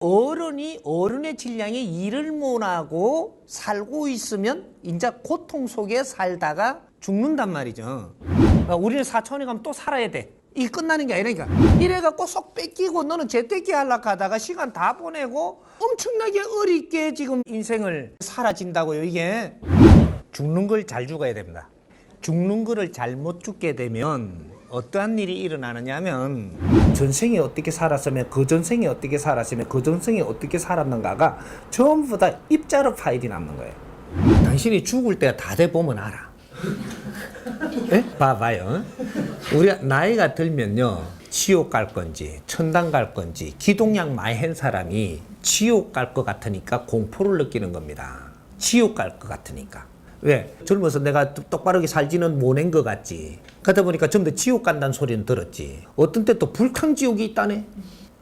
어른의 질량에 일을 못하고 살고 있으면 이제 고통 속에 살다가 죽는단 말이죠. 그러니까 우리는 사천에 가면 또 살아야 돼. 이 끝나는 게 아니라니까. 이래갖고 쏙 뺏기고 너는 재떼기 하려고 하다가 시간 다 보내고 엄청나게 어렵게 지금 인생을 사라진다고요. 이게 죽는 걸 잘 죽어야 됩니다. 죽는 거를 잘못 죽게 되면 어떠한 일이 일어나느냐 하면 전생에 어떻게 살았으면 그 전생에 어떻게 살았으면 그 전생에 어떻게 살았는가가 전부 다 입자로 파일이 남는 거예요. 당신이 죽을 때가 다 돼 보면 알아. 에? 봐봐요. 우리가 나이가 들면요, 지옥 갈 건지 천당 갈 건지 기동약 많이 한 사람이 지옥 갈 것 같으니까 공포를 느끼는 겁니다. 지옥 갈 것 같으니까. 왜? 젊어서 내가 똑바르게 살지는 못한 것 같지. 그러다 보니까 전부 다 지옥 간다는 소리는 들었지. 어떤 때 또 불캉지옥이 있다네.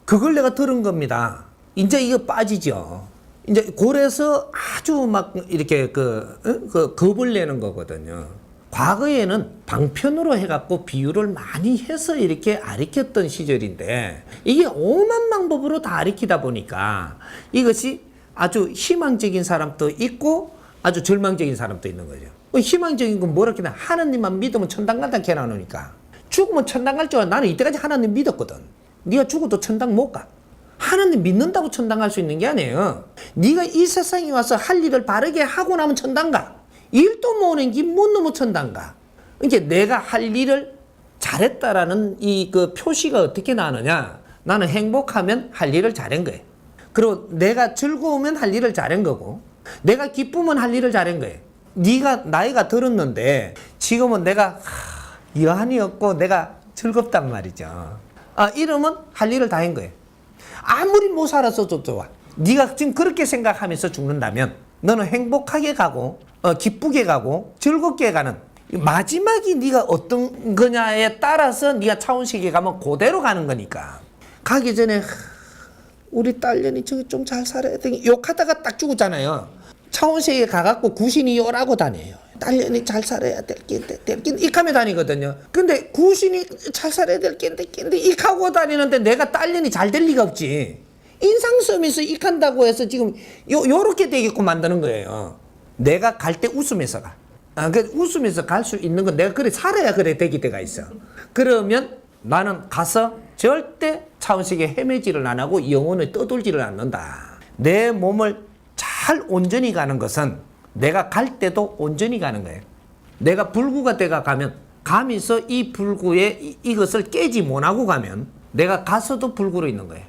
그걸 내가 들은 겁니다. 이제 이거 빠지죠. 이제 골에서 아주 막 이렇게 겁을 내는 거거든요. 과거에는 방편으로 해갖고 비유를 많이 해서 이렇게 가르쳤던 시절인데 이게 오만 방법으로 다 가르치다 보니까 이것이 아주 희망적인 사람도 있고 아주 절망적인 사람도 있는 거죠. 희망적인 건 뭐라 그러나 하나님만 믿으면 천당 간다 해놔놓으니까 죽으면 천당 갈 줄 알아. 나는 이때까지 하나님 믿었거든. 네가 죽어도 천당 못 가. 하나님 믿는다고 천당 갈 수 있는 게 아니에요. 네가 이 세상에 와서 할 일을 바르게 하고 나면 천당 가. 일도 못한 게 못 넘어 천당 가. 이게 내가 할 일을 잘했다라는 이 표시가 어떻게 나느냐. 나는 행복하면 할 일을 잘한 거예요. 그리고 내가 즐거우면 할 일을 잘한 거고 내가 기쁘면 할 일을 잘한 거예요. 네가 나이가 들었는데 지금은 내가 여한이 없고 내가 즐겁단 말이죠. 이러면 할 일을 다 한 거예요. 아무리 못 살았어도 좋아. 네가 지금 그렇게 생각하면서 죽는다면 너는 행복하게 가고 기쁘게 가고 즐겁게 가는 마지막이 네가 어떤 거냐에 따라서 네가 차원식에 가면 그대로 가는 거니까. 가기 전에 우리 딸년이 저기 좀 잘 살아야 돼 욕하다가 딱 죽었잖아요. 차원세에 가갖고 구신이 요라고 다녀요. 딸년이 잘 살아야 될 낀데 익하며 다니거든요. 근데 구신이 잘 살아야 될 낀데 익하고 다니는데 내가 딸년이 잘 될 리가 없지. 인상 쓰면서 익한다고 해서 지금 요렇게 되게끔 만드는 거예요. 내가 갈 때 웃으면서 가. 웃으면서 갈 수 있는 건 내가 그래 살아야 그래 되기 때가 있어. 그러면 나는 가서 절대 차원식에 헤매지를 안 하고 영혼을 떠돌지를 않는다. 내 몸을 잘 온전히 가는 것은 내가 갈 때도 온전히 가는 거예요. 내가 불구가 돼가 가면 가면서 이 불구에 이것을 깨지 못하고 가면 내가 가서도 불구로 있는 거예요.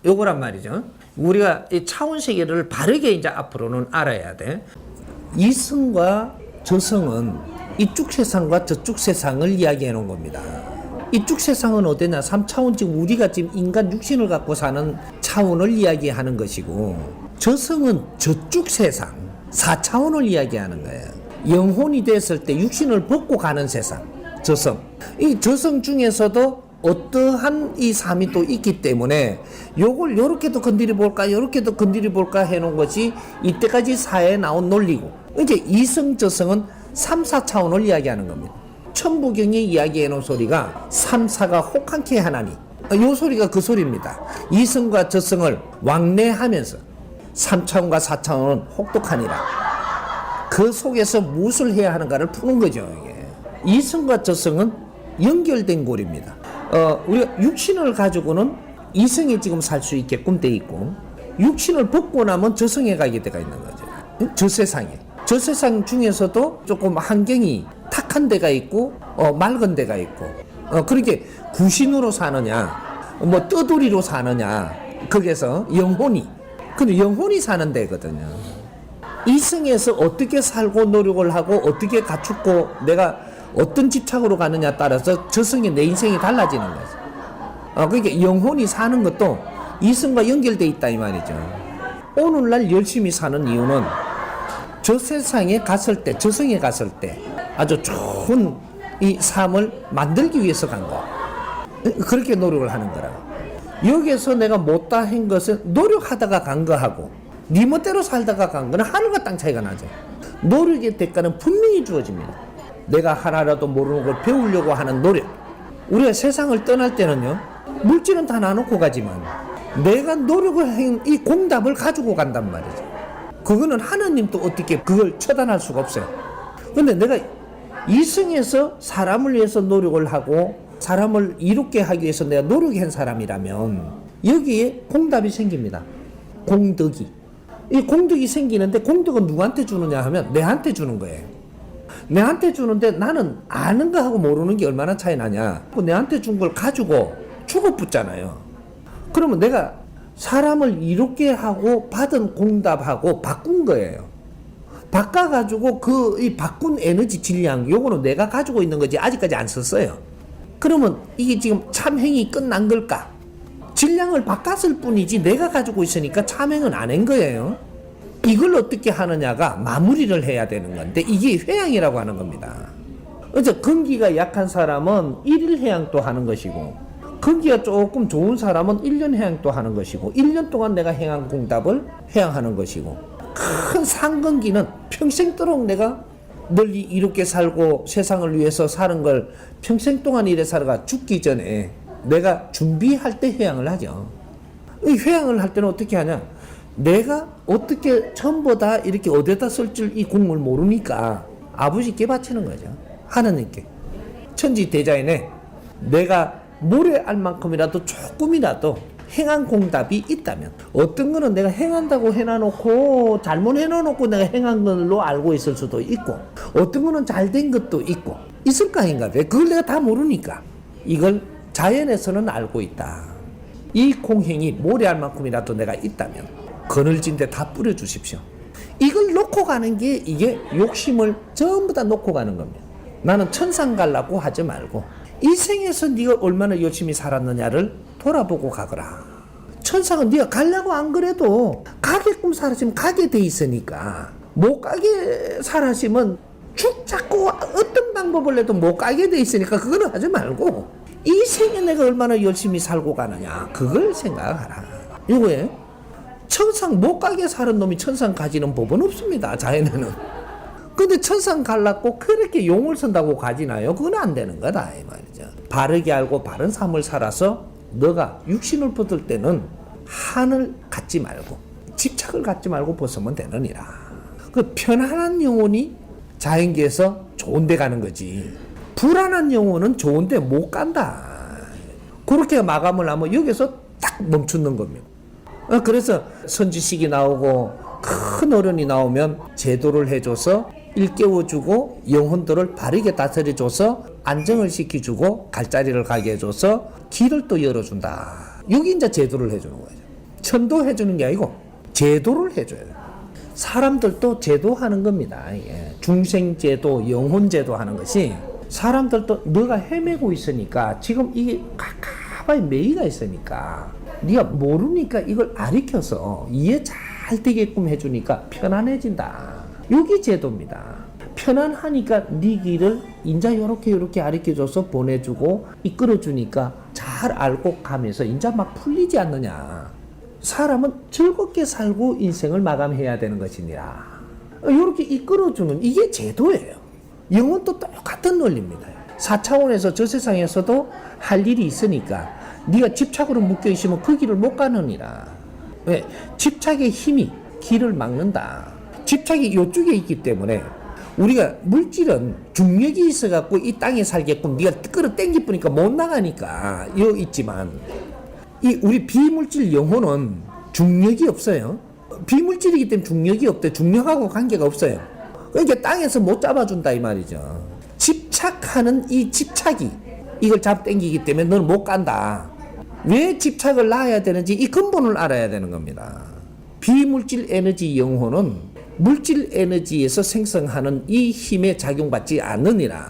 요거란 말이죠. 우리가 이 차원세계를 바르게 이제 앞으로는 알아야 돼. 이승과 저승은 이쪽 세상과 저쪽 세상을 이야기해 놓은 겁니다. 이쪽 세상은 어디냐? 3차원, 지금 우리가 지금 인간 육신을 갖고 사는 차원을 이야기하는 것이고, 저승은 저쪽 세상 4차원을 이야기하는 거예요. 영혼이 됐을 때 육신을 벗고 가는 세상, 저승. 이 저승 중에서도 어떠한 이 삶이 또 있기 때문에 요걸 요렇게도 건드려 볼까 요렇게도 건드려 볼까 해놓은 것이 이때까지 사회에 나온 논리고, 이제 이승 저승은 3, 4차원을 이야기하는 겁니다. 천부경이 이야기해 놓은 소리가 3, 4가 혹한케 하나니, 요 소리가 그 소리입니다. 이승과 저승을 왕래하면서 3차원과 4차원은 혹독하니라. 그 속에서 무엇을 해야 하는가를 푸는 거죠. 이게. 이승과 저승은 연결된 고리입니다. 우리가 육신을 가지고는 이승에 지금 살 수 있게끔 돼 있고, 육신을 벗고 나면 저승에 가게 돼가 있는 거죠. 저 세상에. 저 세상 중에서도 조금 환경이 탁한 데가 있고 맑은 데가 있고, 그렇게 구신으로 사느냐 뭐 떠돌이로 사느냐, 거기에서 영혼이, 근데 영혼이 사는 데거든요. 이승에서 어떻게 살고 노력을 하고 어떻게 갖추고 내가 어떤 집착으로 가느냐 따라서 저승에 내 인생이 달라지는 거죠. 그러니까 영혼이 사는 것도 이승과 연결돼 있다 이 말이죠. 오늘날 열심히 사는 이유는 저 세상에 갔을 때, 저승에 갔을 때 아주 좋은 이 삶을 만들기 위해서 간 거. 그렇게 노력을 하는 거라고. 여기에서 내가 못다 한 것은 노력하다가 간 거하고 네 멋대로 살다가 간 거는 하늘과 땅 차이가 나죠. 노력의 대가는 분명히 주어집니다. 내가 하나라도 모르는 걸 배우려고 하는 노력. 우리가 세상을 떠날 때는요, 물질은 다 나눠고 가지만 내가 노력을 한 이 공답을 가지고 간단 말이죠. 그거는 하나님도 어떻게 그걸 처단할 수가 없어요. 근데 내가 이승에서 사람을 위해서 노력을 하고 사람을 이롭게 하기 위해서 내가 노력한 사람이라면 여기에 공답이 생깁니다. 공덕이. 이 공덕이 생기는데 공덕은 누구한테 주느냐 하면 내한테 주는 거예요. 내한테 주는데 나는 아는 거하고 모르는 게 얼마나 차이 나냐. 내한테 준 걸 가지고 죽어붙잖아요. 그러면 내가 사람을 이롭게 하고 받은 공답하고 바꾼 거예요. 바꿔가지고 이 바꾼 에너지 질량, 요거는 내가 가지고 있는 거지 아직까지 안 썼어요. 그러면 이게 지금 참행이 끝난 걸까? 질량을 바꿨을 뿐이지 내가 가지고 있으니까 참행은 안 한 거예요. 이걸 어떻게 하느냐가 마무리를 해야 되는 건데 이게 회양이라고 하는 겁니다. 어제 건기가 약한 사람은 1일 회양도 하는 것이고 건기가 조금 좋은 사람은 1년 회양도 하는 것이고 1년 동안 내가 행한 공답을 회양하는 것이고 큰 상건기는 평생도록 내가 널리 이롭게 살고 세상을 위해서 사는 걸 평생 동안 이래 살아가 죽기 전에 내가 준비할 때 회양을 하죠. 이 회양을 할 때는 어떻게 하냐? 내가 어떻게 전부 다 이렇게 어디다 쓸 줄 이 공을 모르니까 아버지께 바치는 거죠. 하나님께. 천지대자연에 내가 모래알 만큼이라도 조금이라도 행한 공답이 있다면 어떤 거는 내가 행한다고 해놔놓고 잘못 해놔놓고 내가 행한 걸로 알고 있을 수도 있고 어떤 거는 잘된 것도 있고 있을 거 아닌가. 그걸 내가 다 모르니까 이걸 자연에서는 알고 있다. 이 공행이 모래알 만큼이라도 내가 있다면 그늘진 데 다 뿌려주십시오. 이걸 놓고 가는 게 이게 욕심을 전부 다 놓고 가는 겁니다. 나는 천상 가려고 하지 말고 이 생에서 네가 얼마나 열심히 살았느냐를 돌아보고 가거라. 천상은 네가 가려고 안 그래도 가게끔 살았으면 가게 돼 있으니까 못 가게 살았으면 죽자고 어떤 방법을 해도 못 가게 돼 있으니까 그거는 하지 말고 이 생에 내가 얼마나 열심히 살고 가느냐 그걸 생각하라. 이거에 천상 못 가게 사는 놈이 천상 가지는 법은 없습니다. 자연에는. 근데 천상 갈라고 그렇게 용을 쓴다고 가지나요? 그건 안 되는 거다 이 말이죠. 바르게 알고 바른 삶을 살아서 너가 육신을 벗을 때는 한을 갖지 말고 집착을 갖지 말고 벗으면 되느니라. 그 편안한 영혼이 자연계에서 좋은 데 가는 거지 불안한 영혼은 좋은 데 못 간다. 그렇게 마감을 하면 여기서 딱 멈추는 겁니다. 그래서 선지식이 나오고 큰 어른이 나오면 제도를 해줘서 일깨워주고 영혼들을 바르게 다스려줘서 안정을 시켜주고 갈자리를 가게 해줘서 길을 또 열어준다. 여기 이제 제도를 해주는 거죠. 천도해주는 게 아니고 제도를 해줘요. 사람들도 제도하는 겁니다. 중생제도, 영혼제도 하는 것이 사람들도 너가 헤매고 있으니까 지금 이게 가까이 매이가 있으니까 네가 모르니까 이걸 가르쳐서 이해 잘 되게끔 해주니까 편안해진다. 여기 제도입니다. 편안하니까 네 길을 인자 요렇게 가르쳐줘서 보내주고 이끌어주니까 잘 알고 가면서 인자 막 풀리지 않느냐. 사람은 즐겁게 살고 인생을 마감해야 되는 것이니라. 이렇게 이끌어주는 이게 제도예요. 영혼도 똑같은 논리입니다. 4차원에서 저 세상에서도 할 일이 있으니까 네가 집착으로 묶여 있으면 그 길을 못 가느니라. 왜? 집착의 힘이 길을 막는다. 집착이 이쪽에 있기 때문에 우리가 물질은 중력이 있어갖고 이 땅에 살게끔 네가 끌어당기 뿌니까 못 나가니까 여기 있지만 이 우리 비물질 영혼은 중력이 없어요. 비물질이기 때문에 중력이 없대. 중력하고 관계가 없어요. 그러니까 땅에서 못 잡아준다 이 말이죠. 집착하는 이 집착이 이걸 잡당기기 때문에 너는 못 간다. 왜 집착을 놔야 되는지 이 근본을 알아야 되는 겁니다. 비물질 에너지 영혼은 물질 에너지에서 생성하는 이 힘에 작용받지 않느니라.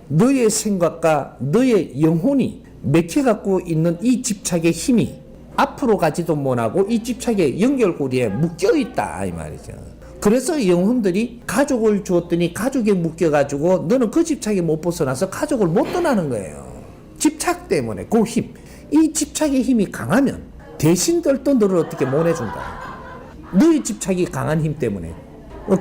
너의 생각과 너의 영혼이 맥혀갖고 있는 이 집착의 힘이 앞으로 가지도 못하고 이 집착의 연결고리에 묶여있다 이 말이죠. 그래서 영혼들이 가족을 주었더니 가족에 묶여가지고 너는 그 집착에 못 벗어나서 가족을 못 떠나는 거예요. 집착 때문에 그 힘. 이 집착의 힘이 강하면 대신들도 너를 어떻게 보내준다. 너의 집착이 강한 힘 때문에.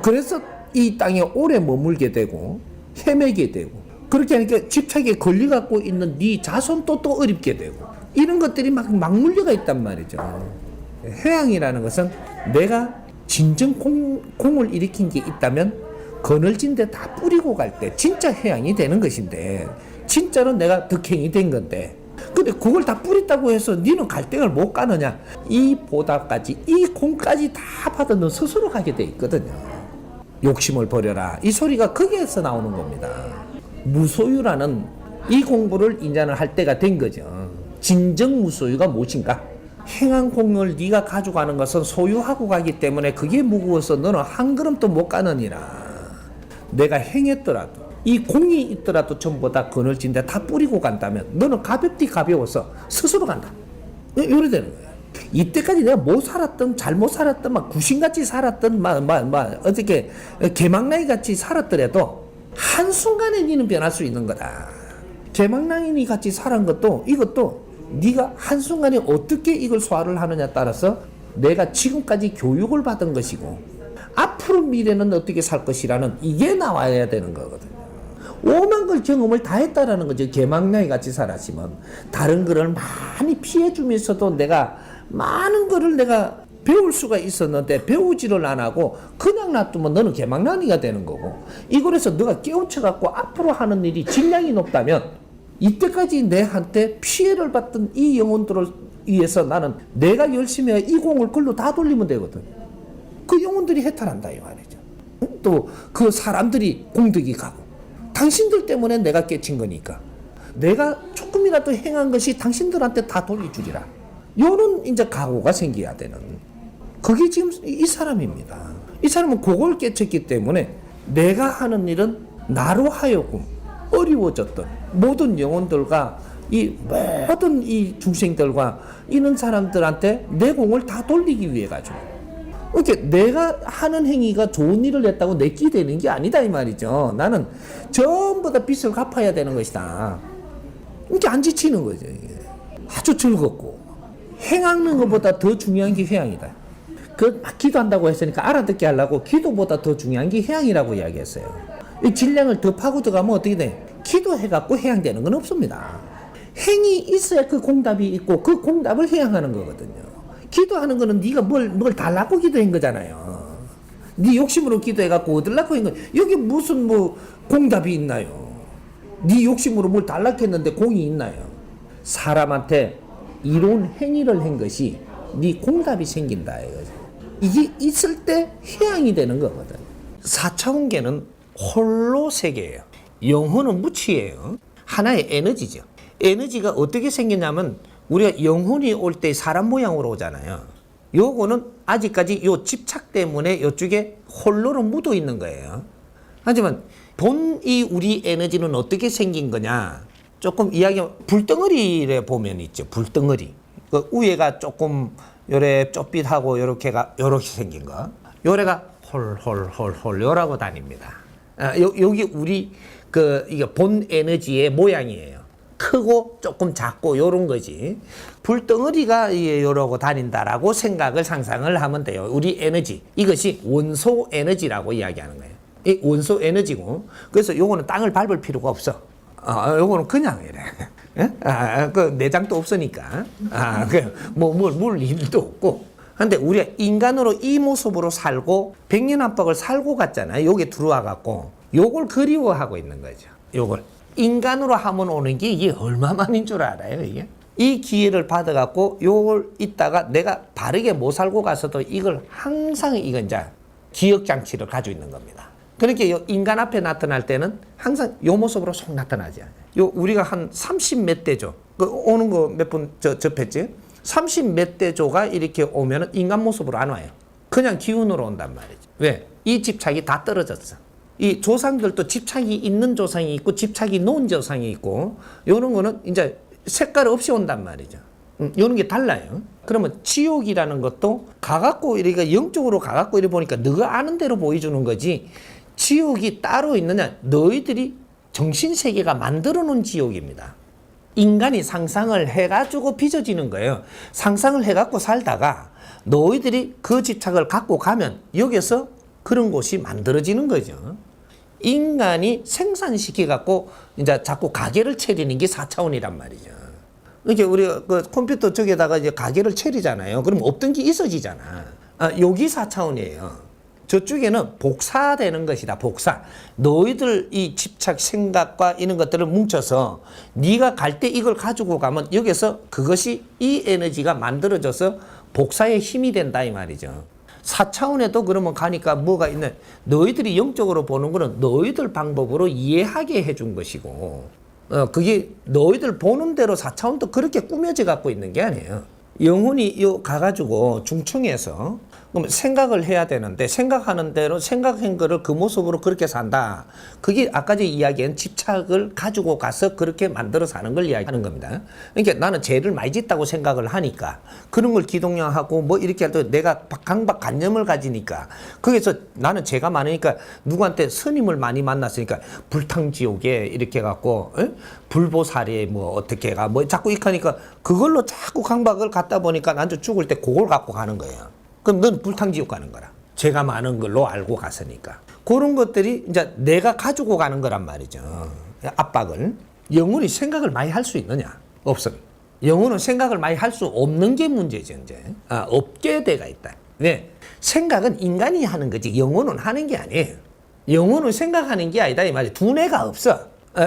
그래서 이 땅에 오래 머물게 되고 헤매게 되고 그렇게 하니까 집착에 걸려갖고 있는 네 자손도 또 어렵게 되고 이런 것들이 막 물려가 있단 말이죠. 회항이라는 것은 내가 진정 공을 일으킨 게 있다면 그늘진 데 다 뿌리고 갈 때 진짜 회항이 되는 것인데, 진짜로 내가 득행이 된 건데, 근데 그걸 다 뿌렸다고 해서 니는 갈등을 못 가느냐? 이 보답까지, 이 공까지 다 받아 너 스스로 가게 돼 있거든요. 욕심을 버려라, 이 소리가 거기에서 나오는 겁니다. 무소유라는 이 공부를 인자는 할 때가 된 거죠. 진정 무소유가 무엇인가? 행한 공을 네가 가져가는 것은 소유하고 가기 때문에 그게 무거워서 너는 한 걸음도 못 가느니라. 내가 행했더라도 이 공이 있더라도 전부 다 그늘진 데 다 뿌리고 간다면 너는 가볍디 가벼워서 스스로 간다. 요래 되는 거예요. 이때까지 내가 못 살았던, 잘못 살았던, 막 구신같이 살았던, 어떻게 개망나이 같이 살았더라도 한순간에 니는 변할 수 있는 거다. 개망나이 같이 살은 것도, 이것도 네가 한순간에 어떻게 이걸 소화를 하느냐에 따라서 내가 지금까지 교육을 받은 것이고 앞으로 미래는 어떻게 살 것이라는 이게 나와야 되는 거거든요. 오만 걸 경험을 다 했다라는 거죠. 개망나이 같이 살았으면 다른 거를 많이 피해주면서도 내가 많은 거를 내가 배울 수가 있었는데 배우지를 안 하고 그냥 놔두면 너는 개망나니가 되는 거고, 이거에서 너가 깨우쳐갖고 앞으로 하는 일이 질량이 높다면 이때까지 내한테 피해를 받던 이 영혼들을 위해서 나는 내가 열심히 해 이 공을 글로 다 돌리면 되거든. 그 영혼들이 해탈한다 이 말이죠. 또 그 사람들이 공덕이 가고 당신들 때문에 내가 깨친 거니까 내가 조금이라도 행한 것이 당신들한테 다 돌려주리라. 요런 이제 각오가 생겨야 되는, 그게 지금 이 사람입니다. 이 사람은 그걸 깨쳤기 때문에 내가 하는 일은 나로 하여금 어려워졌던 모든 영혼들과 이 모든 이 중생들과 이런 사람들한테 내 공을 다 돌리기 위해 가지고, 이렇게 내가 하는 행위가 좋은 일을 했다고 내끼 되는 게 아니다 이 말이죠. 나는 전부 다 빚을 갚아야 되는 것이다. 이렇게 안 지치는 거죠. 이게. 아주 즐겁고 행하는 것보다 더 중요한 게 회양이다. 그 막 기도한다고 했으니까 알아듣게 하려고 기도보다 더 중요한 게 회양이라고 이야기했어요. 이 질량을 더 파고 들어가면 어떻게 돼? 기도해갖고 회양되는 건 없습니다. 행이 있어야 그 공답이 있고 그 공답을 회양하는 거거든요. 기도하는 거는 네가 뭘 달라고 기도한 거잖아요. 네 욕심으로 기도해갖고 얻으려고 한 거. 여기 무슨 공답이 있나요? 네 욕심으로 뭘 달라고 했는데 공이 있나요? 사람한테 이로운 행위를 한 것이 네 공답이 생긴다 이거죠. 이게 있을 때 회양이 되는 거거든. 4차원계는 홀로 세계예요. 영혼은 무치예요. 하나의 에너지죠. 에너지가 어떻게 생기냐면 우리가 영혼이 올 때 사람 모양으로 오잖아요. 요거는 아직까지 요 집착 때문에 이쪽에 홀로로 묻어 있는 거예요. 하지만 본 이 우리 에너지는 어떻게 생긴 거냐? 조금 이야기하면 불덩어리를 보면 있죠. 불덩어리. 그 위에가 조금 요래 좁빛하고 요렇게 생긴 거. 요래가 홀 요라고 다닙니다. 여기 우리 이게 본 에너지의 모양이에요. 크고 조금 작고 요런 거지. 불덩어리가 요러고 다닌다라고 상상을 하면 돼요. 우리 에너지. 이것이 원소 에너지라고 이야기하는 거예요. 이 원소 에너지고. 그래서 요거는 땅을 밟을 필요가 없어. 요거는 그냥 이래. 그 내장도 없으니까. 물 일도 없고. 근데 우리가 인간으로 이 모습으로 살고 100년 안팎을 살고 갔잖아요. 여기 들어와 갖고 요걸 그리워하고 있는 거죠. 요걸 인간으로 하면 오는 게 이게 얼마만인 줄 알아요, 이게? 이 기회를 받아 갖고 요걸 있다가 내가 바르게 못 살고 가서도 이걸 항상 이건 이제 기억 장치를 가지고 있는 겁니다. 그렇게 인간 앞에 나타날 때는 항상 요 모습으로 속 나타나지 않아요. 우리가 한 30 몇 대조 오는 거 몇 분 접했지? 30 몇 대조가 이렇게 오면은 인간 모습으로 안 와요. 그냥 기운으로 온단 말이죠. 왜? 이 집착이 다 떨어졌어. 이 조상들도 집착이 있는 조상이 있고 집착이 놓은 조상이 있고 요런 거는 이제 색깔 없이 온단 말이죠. 요런 게 달라요. 그러면 지옥이라는 것도 가갖고 이렇게 영적으로 가갖고 이래 보니까 너가 아는 대로 보여주는 거지 지옥이 따로 있느냐? 너희들이 정신세계가 만들어 놓은 지옥입니다. 인간이 상상을 해가지고 빚어지는 거예요. 상상을 해갖고 살다가 너희들이 그 집착을 갖고 가면 여기서 그런 곳이 만들어지는 거죠. 인간이 생산시켜갖고 이제 자꾸 가게를 차리는 게 4차원이란 말이죠. 이렇게 우리가 그 컴퓨터 쪽에다가 이제 가게를 차리잖아요. 그럼 없던 게 있어지잖아. 여기 4차원이에요. 저쪽에는 복사되는 것이다. 복사. 너희들 이 집착 생각과 이런 것들을 뭉쳐서 네가 갈 때 이걸 가지고 가면 여기서 그것이 이 에너지가 만들어져서 복사의 힘이 된다 이 말이죠. 4차원에도 그러면 가니까 뭐가 있네. 너희들이 영적으로 보는 거는 너희들 방법으로 이해하게 해준 것이고 그게 너희들 보는 대로 4차원도 그렇게 꾸며져 갖고 있는 게 아니에요. 영혼이 가가지고 중층에서 그럼 생각을 해야 되는데 생각하는 대로 생각한 거를 그 모습으로 그렇게 산다. 그게 아까 이야기한 집착을 가지고 가서 그렇게 만들어 사는 걸 이야기하는 겁니다. 그러니까 나는 죄를 많이 짓다고 생각을 하니까 그런 걸 기동량하고 뭐 이렇게 할 때 내가 강박관념을 가지니까 거기서 나는 죄가 많으니까 누구한테 스님을 많이 만났으니까 불탕지옥에 이렇게 갖고 불보살에 뭐 어떻게 가 뭐 자꾸 이렇게 하니까 그걸로 자꾸 강박을 갖다 보니까 나도 죽을 때 그걸 갖고 가는 거예요. 그럼 넌 불탕지옥 가는 거라. 죄가 많은 걸로 알고 갔으니까. 그런 것들이 이제 내가 가지고 가는 거란 말이죠. 압박을. 영혼이 생각을 많이 할 수 있느냐? 없습니다. 영혼은 생각을 많이 할 수 없는 게 문제죠, 이제. 없게 돼가 있다. 네. 생각은 인간이 하는 거지, 영혼은 하는 게 아니에요. 영혼은 생각하는 게 아니다, 이 말이야. 두뇌가 없어.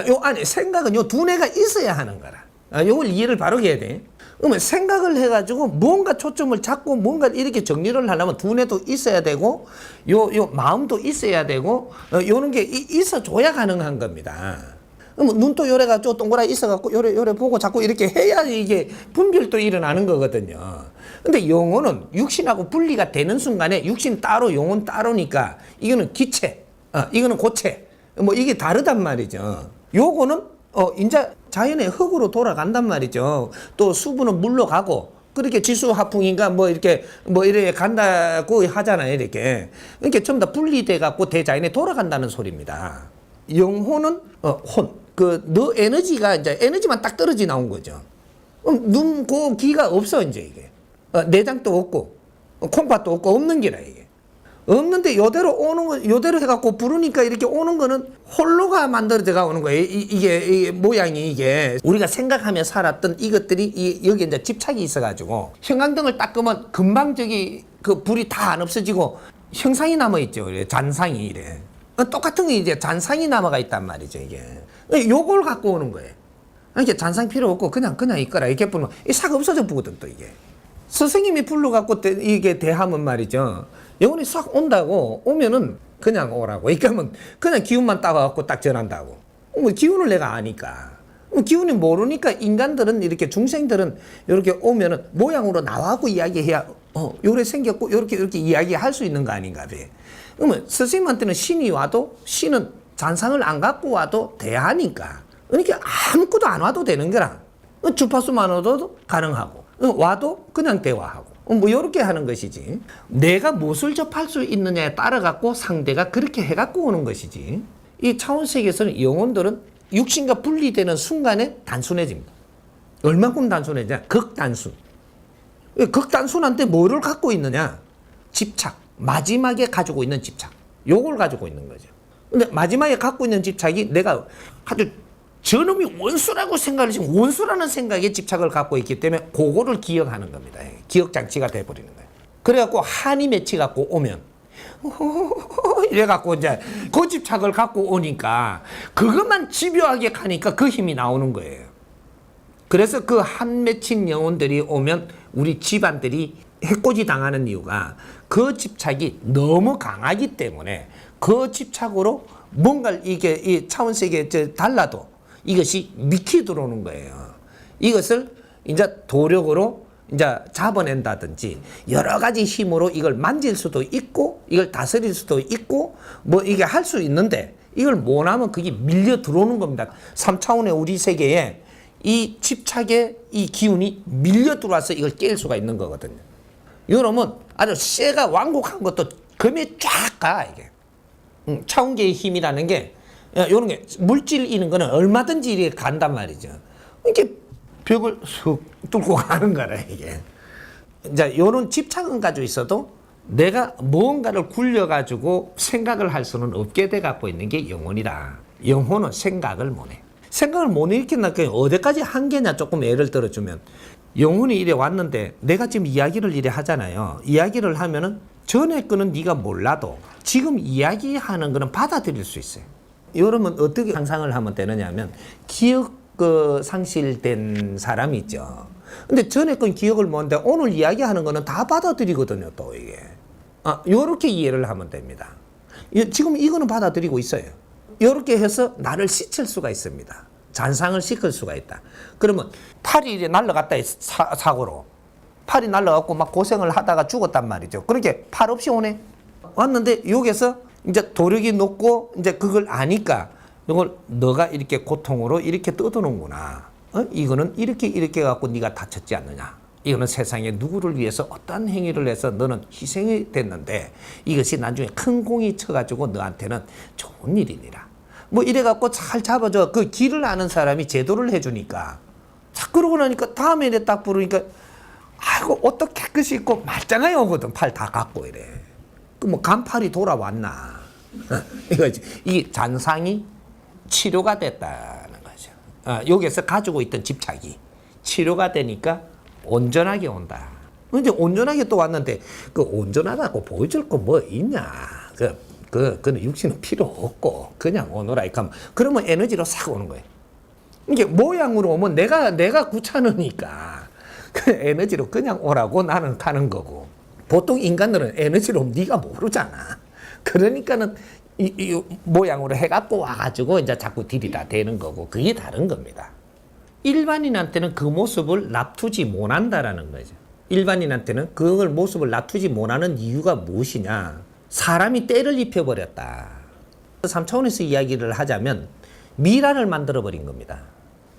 요 안에 생각은 요 두뇌가 있어야 하는 거라. 요걸 이해를 바로 해야 돼. 그러면 생각을 해가지고 뭔가 초점을 잡고 뭔가 이렇게 정리를 하려면 두뇌도 있어야 되고 요 마음도 있어야 되고 요런 게 있어줘야 가능한 겁니다. 그러면 눈도 요래가지고 동그랗게 있어갖고 요래 보고 자꾸 이렇게 해야 이게 분별도 일어나는 거거든요. 근데 영혼은 육신하고 분리가 되는 순간에 육신 따로 영혼 따로니까 이거는 기체, 이거는 고체, 뭐 이게 다르단 말이죠. 요거는 이제 자연의 흙으로 돌아간단 말이죠. 또 수분은 물로 가고 그렇게 지수화풍인가 뭐 이렇게 간다고 하잖아요. 이렇게 전부 다 분리돼 갖고 대자연에 돌아간다는 소리입니다. 영혼은 너 에너지가 이제 에너지만 딱 떨어지 나온 거죠. 눈, 고, 귀가 없어 이제 이게. 내장도 없고 콩팥도 없고 없는 게라 이게. 없는데 요대로 오는 거, 요대로 해갖고 부르니까 이렇게 오는 거는 홀로가 만들어져 오는 거예요. 이게 모양이 이게. 우리가 생각하며 살았던 이것들이 여기 이제 집착이 있어가지고 형광등을 딱 끄면 금방 그 불이 다 안 없어지고 형상이 남아있죠. 잔상이 이래. 똑같은 게 이제 잔상이 남아가 있단 말이죠, 이게. 요걸 갖고 오는 거예요. 이렇게 잔상 필요 없고 그냥 있거라. 이렇게 보면 이 싹 없어져 보거든, 또 이게. 스승님이 불러갖고 이게 대하면 말이죠. 영혼이 싹 온다고 오면은 그냥 오라고. 그러니까 그냥 기운만 따가갖고 딱 전한다고. 기운을 내가 아니까. 기운이 모르니까 인간들은 이렇게 중생들은 이렇게 오면은 모양으로 나와갖고 이야기해야 요래 생겼고 요렇게 이야기할 수 있는 거 아닌가 봐. 그러면 스승님한테는 신이 와도 신은 잔상을 안 갖고 와도 대하니까. 그러니까 아무것도 안 와도 되는 거라. 주파수만 얻어도 가능하고 와도 그냥 대화하고 뭐 이렇게 하는 것이지. 내가 무엇을 접할 수 있느냐에 따라 갖고 상대가 그렇게 해갖고 오는 것이지. 이 차원세계에서는 영혼들은 육신과 분리되는 순간에 단순해집니다. 얼만큼 단순해지냐? 극단순. 극단순한테 뭐를 갖고 있느냐? 집착. 마지막에 가지고 있는 집착. 요걸 가지고 있는 거죠. 근데 마지막에 갖고 있는 집착이 내가 아주 저놈이 원수라고 생각을 지금 원수라는 생각에 집착을 갖고 있기 때문에 그거를 기억하는 겁니다. 기억장치가 돼버리는 거예요. 그래갖고 한이 맺혀갖고 오면 이래갖고 이제 그 집착을 갖고 오니까 그것만 집요하게 가니까 그 힘이 나오는 거예요. 그래서 그 한 맺힌 영혼들이 오면 우리 집안들이 해코지 당하는 이유가 그 집착이 너무 강하기 때문에 그 집착으로 뭔가 이게 이 차원세계에 달라도 이것이 미키 들어오는 거예요. 이것을 이제 도력으로 이제 잡아낸다든지 여러 가지 힘으로 이걸 만질 수도 있고 이걸 다스릴 수도 있고 뭐 이게 할 수 있는데 이걸 못하면 그게 밀려 들어오는 겁니다. 3차원의 우리 세계에 이 집착의 이 기운이 밀려 들어와서 이걸 깰 수가 있는 거거든요. 이러면 아주 쇠가 완곡한 것도 금이 쫙 가, 이게. 차원계의 힘이라는 게 이런 게 물질 이런 거는 얼마든지 이렇게 간단 말이죠. 이렇게 벽을 쑥 뚫고 가는 거라 이게. 이제 이런 집착은 가지고 있어도 내가 무언가를 굴려 가지고 생각을 할 수는 없게 돼 갖고 있는 게 영혼이다. 영혼은 생각을 못해. 생각을 못 일으킨다. 어디까지 한계냐 조금 예를 들어주면 영혼이 이래 왔는데 내가 지금 이야기를 이래 하잖아요. 이야기를 하면은 전에 거는 네가 몰라도 지금 이야기하는 거는 받아들일 수 있어요. 여러분 어떻게 상상을 하면 되느냐면 기억 상실된 사람이 있죠. 근데 전에 건 기억을 못하는데 오늘 이야기하는 거는 다 받아들이거든요. 또 이게 요렇게 이해를 하면 됩니다. 지금 이거는 받아들이고 있어요. 요렇게 해서 나를 씻을 수가 있습니다. 잔상을 씻을 수가 있다. 그러면 팔이 이제 날라갔다 사고로 팔이 날라갔고 막 고생을 하다가 죽었단 말이죠. 그렇게 팔 없이 오네 왔는데 여기서 이제 도력이 높고 이제 그걸 아니까 이걸 너가 이렇게 고통으로 이렇게 뜯어놓는구나. 이거는 이렇게 갖고 네가 다쳤지 않느냐. 이거는 세상에 누구를 위해서 어떤 행위를 해서 너는 희생이 됐는데 이것이 나중에 큰 공이 쳐가지고 너한테는 좋은 일이니라. 뭐 이래갖고 잘 잡아줘. 그 길을 아는 사람이 제도를 해주니까. 자, 그러고 나니까 다음에 이래 딱 부르니까 아이고 옷도 깨끗이 입고 말짱하게 오거든. 팔 다 갖고 이래. 그 뭐 간팔이 돌아왔나. 이거지. 이 잔상이 치료가 됐다는 거죠. 여기에서 가지고 있던 집착이 치료가 되니까 온전하게 온다. 근데 온전하게 또 왔는데 그 온전하다고 보여줄 거 뭐 있냐. 그는 육신은 필요 없고 그냥 오너라 이렇게 하면 그러면 에너지로 싹 오는 거예요. 이게 모양으로 오면 내가 귀찮으니까 그 에너지로 그냥 오라고 나는 가는 거고 보통 인간들은 에너지로 오면 네가 모르잖아. 그러니까는 이 모양으로 해갖고 와가지고 이제 자꾸 들이다 대는 거고 그게 다른 겁니다. 일반인한테는 그 모습을 납두지 못한다라는 거죠. 일반인한테는 그걸 모습을 납두지 못하는 이유가 무엇이냐. 사람이 때를 입혀버렸다. 3차원에서 이야기를 하자면 미라를 만들어버린 겁니다.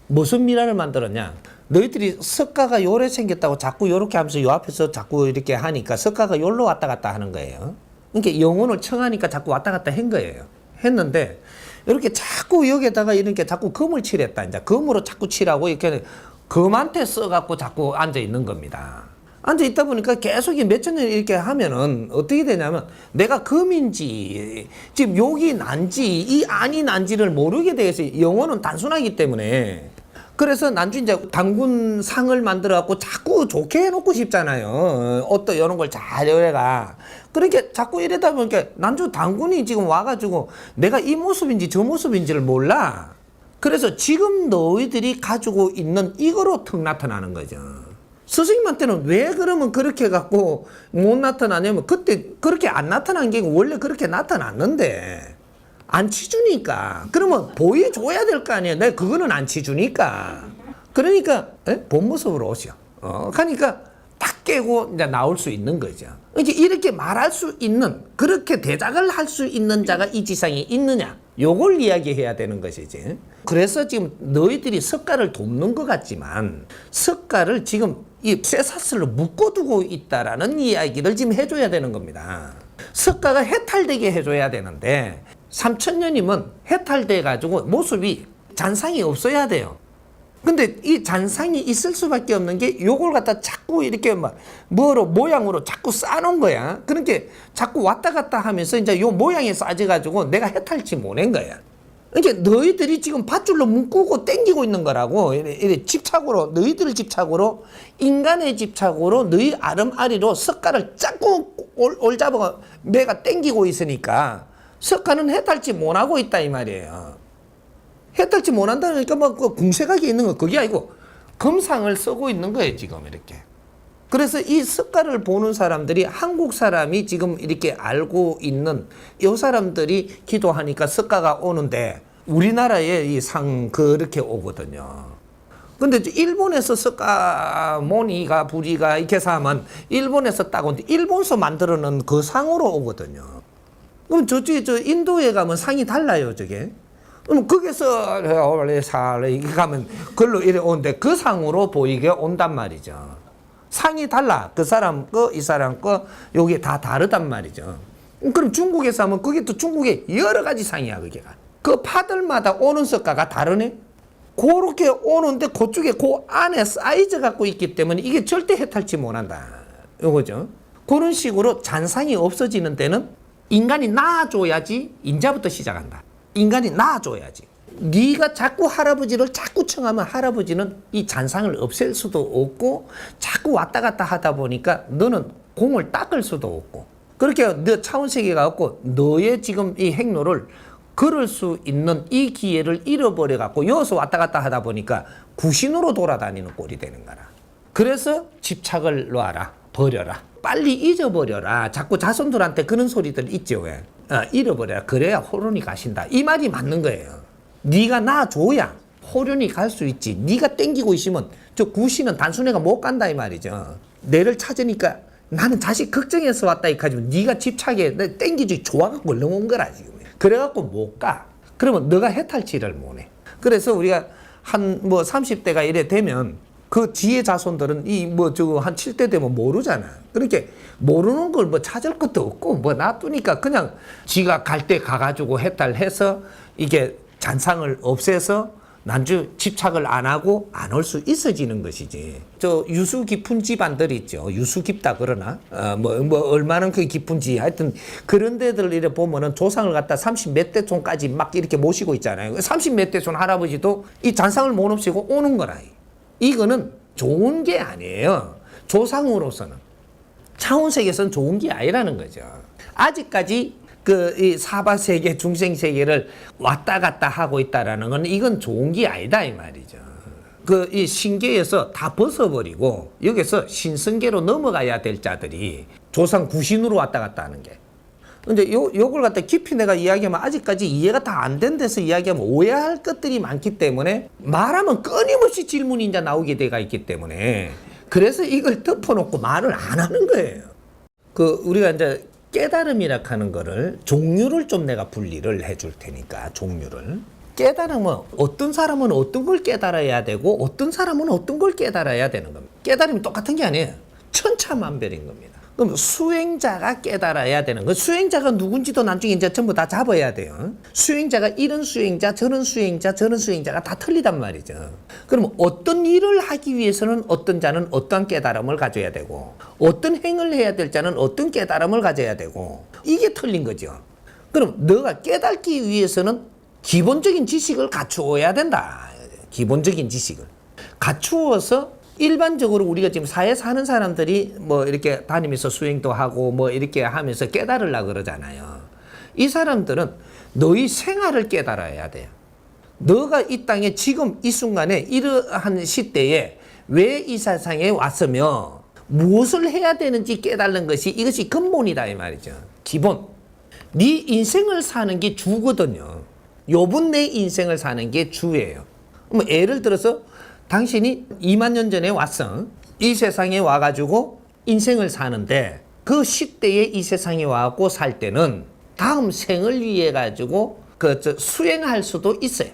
무슨 미라를 만들었냐. 너희들이 석가가 요래 생겼다고 자꾸 요렇게 하면서 요 앞에서 자꾸 이렇게 하니까 석가가 요로 왔다 갔다 하는 거예요. 그러니까 영혼을 청하니까 자꾸 왔다 갔다 한 거예요. 했는데 이렇게 자꾸 여기에다가 이렇게 자꾸 금을 칠했다. 이제 금으로 자꾸 칠하고 이렇게 금한테 써갖고 자꾸 앉아 있는 겁니다. 앉아 있다 보니까 계속 몇 천 년 이렇게 하면은 어떻게 되냐면 내가 금인지 지금 욕이 난지 이 안이 난지를 모르게 돼서 영혼은 단순하기 때문에 그래서 난주 이제 단군 상을 만들어 갖고 자꾸 좋게 해놓고 싶잖아요. 옷도 이런 걸 잘 해가. 그렇게 자꾸 이러다 보니까 난주 단군이 지금 와가지고 내가 이 모습인지 저 모습인지를 몰라. 그래서 지금 너희들이 가지고 있는 이거로 턱 나타나는 거죠. 스승님한테는 왜 그러면 그렇게 갖고 못 나타나냐면 그때 그렇게 안 나타난 게 원래 그렇게 나타났는데 안 치주니까 그러면 보여줘야 될 거 아니에요. 내가 그거는 안 치주니까 그러니까 본 모습으로 오셔. 그러니까 딱 깨고 이제 나올 수 있는 거죠. 이제 이렇게 말할 수 있는 그렇게 대작을 할 수 있는 자가 이 지상에 있느냐 요걸 이야기해야 되는 것이지. 그래서 지금 너희들이 석가를 돕는 것 같지만 석가를 지금 이 쇠사슬로 묶어두고 있다라는 이야기를 지금 해줘야 되는 겁니다. 석가가 해탈되게 해줘야 되는데 3000년이면 해탈돼 가지고 모습이 잔상이 없어야 돼요. 근데 이 잔상이 있을 수밖에 없는 게 요걸 갖다 자꾸 이렇게 막 모양으로 자꾸 쌓아놓은 거야. 그렇게 자꾸 왔다 갔다 하면서 이제 요 모양에 싸져가지고 내가 해탈치 못한 거야. 그러니까 너희들이 지금 밧줄로 묶고 땡기고 있는 거라고. 이래 집착으로 너희들 집착으로 인간의 집착으로 너희 아름아리로 석가를 자꾸 올잡아 내가 땡기고 있으니까 석가는 해탈치 못하고 있다 이 말이에요. 해탈치 못한다니까 막 그 궁색하게 있는 거 그게 아니고 금상을 쓰고 있는 거예요 지금 이렇게. 그래서 이 석가를 보는 사람들이 한국 사람이 지금 이렇게 알고 있는 이 사람들이 기도하니까 석가가 오는데 우리나라에 이 상 그렇게 오거든요. 근데 일본에서 석가 모니가 부리가 이렇게 하면 일본에서 딱 오는데 일본서 만들어놓은 그 상으로 오거든요. 그럼 저쪽에 저 인도에 가면 상이 달라요 저게. 그럼 거기서 원래 이렇게 가면 글로 이래 오는데 그 상으로 보이게 온단 말이죠. 상이 달라. 그 사람 거, 이 사람 거, 요게 다 다르단 말이죠. 그럼 중국에서 하면 그게 또 중국의 여러 가지 상이야, 그게가. 그 파들마다 오는 석가가 다르네? 그렇게 오는데 그쪽에 그 안에 사이즈 갖고 있기 때문에 이게 절대 해탈치 못한다. 요거죠. 그런 식으로 잔상이 없어지는 데는 인간이 나아줘야지 인자부터 시작한다. 인간이 나아줘야지. 네가 자꾸 할아버지를 자꾸 청하면 할아버지는 이 잔상을 없앨 수도 없고 자꾸 왔다 갔다 하다 보니까 너는 공을 닦을 수도 없고 그렇게 너 차원세계가 없고 너의 지금 이 행로를 걸을 수 있는 이 기회를 잃어버려 갖고 여기서 왔다 갔다 하다 보니까 구신으로 돌아다니는 꼴이 되는 거라. 그래서 집착을 놔라. 버려라. 빨리 잊어버려라. 자꾸 자손들한테 그런 소리들 있죠. 왜? 잃어버려라. 그래야 호련이 가신다. 이 말이 맞는 거예요. 네가 놔줘야 호련이 갈 수 있지. 네가 땡기고 있으면 저 구신은 단순해가 못 간다 이 말이죠. 내를 찾으니까 나는 자식 걱정해서 왔다 이까지면 네가 집착에 땡기지 좋아갖고 얼른 온 거라 지금. 그래갖고 못 가. 그러면 너가 해탈치를 못해. 그래서 우리가 한 뭐 30대가 이래 되면 그 뒤에 자손들은 이 뭐 저거 한 7대 되면 모르잖아. 그렇게 모르는 걸 뭐 찾을 것도 없고 뭐 놔두니까 그냥 지가 갈 때 가가지고 해탈해서 이게 잔상을 없애서 난주 집착을 안 하고 안 올 수 있어지는 것이지. 저 유수 깊은 집안들 있죠. 유수 깊다 그러나 뭐 얼마나 그 깊은지 하여튼 그런 데들 이래 보면은 조상을 갖다 30 몇 대 손까지 막 이렇게 모시고 있잖아요. 30 몇 대 손 할아버지도 이 잔상을 못 없애고 오는 거라. 이거는 좋은 게 아니에요. 조상으로서는 차원세계에서는 좋은 게 아니라는 거죠. 아직까지 이 사바세계, 중생세계를 왔다 갔다 하고 있다라는 건 이건 좋은 게 아니다 이 말이죠. 이 신계에서 다 벗어버리고 여기서 신성계로 넘어가야 될 자들이 조상 구신으로 왔다 갔다 하는 게. 근데 요걸 갖다 깊이 내가 이야기하면 아직까지 이해가 다 안 된 데서 이야기하면 오해할 것들이 많기 때문에 말하면 끊임없이 질문이 이제 나오게 돼가 있기 때문에 그래서 이걸 덮어놓고 말을 안 하는 거예요. 우리가 이제 깨달음이라 하는 거를 종류를 좀 내가 분리를 해줄 테니까 종류를. 깨달음은 어떤 사람은 어떤 걸 깨달아야 되고 어떤 사람은 어떤 걸 깨달아야 되는 겁니다. 깨달음이 똑같은 게 아니에요. 천차만별인 겁니다. 그럼 수행자가 깨달아야 되는 거. 수행자가 누군지도 나중에 이제 전부 다 잡아야 돼요. 수행자가 이런 수행자, 저런 수행자, 저런 수행자가 다 틀리단 말이죠. 그럼 어떤 일을 하기 위해서는 어떤 자는 어떠한 깨달음을 가져야 되고 어떤 행을 해야 될 자는 어떤 깨달음을 가져야 되고 이게 틀린 거죠. 그럼 너가 깨닫기 위해서는 기본적인 지식을 갖추어야 된다. 기본적인 지식을 갖추어서 일반적으로 우리가 지금 사회 사는 사람들이 뭐 이렇게 다니면서 수행도 하고 뭐 이렇게 하면서 깨달으려고 그러잖아요. 이 사람들은 너의 생활을 깨달아야 돼요. 너가 이 땅에 지금 이 순간에 이러한 시대에 왜 이 세상에 왔으며 무엇을 해야 되는지 깨달는 것이 이것이 근본이다 이 말이죠. 기본. 네 인생을 사는 게 주거든요. 요번 내 인생을 사는 게 주예요. 뭐 예를 들어서 당신이 2만 년 전에 왔어. 이 세상에 와가지고 인생을 사는데 그 시대에 이 세상에 와갖고 살 때는 다음 생을 위해 가지고 수행할 수도 있어요.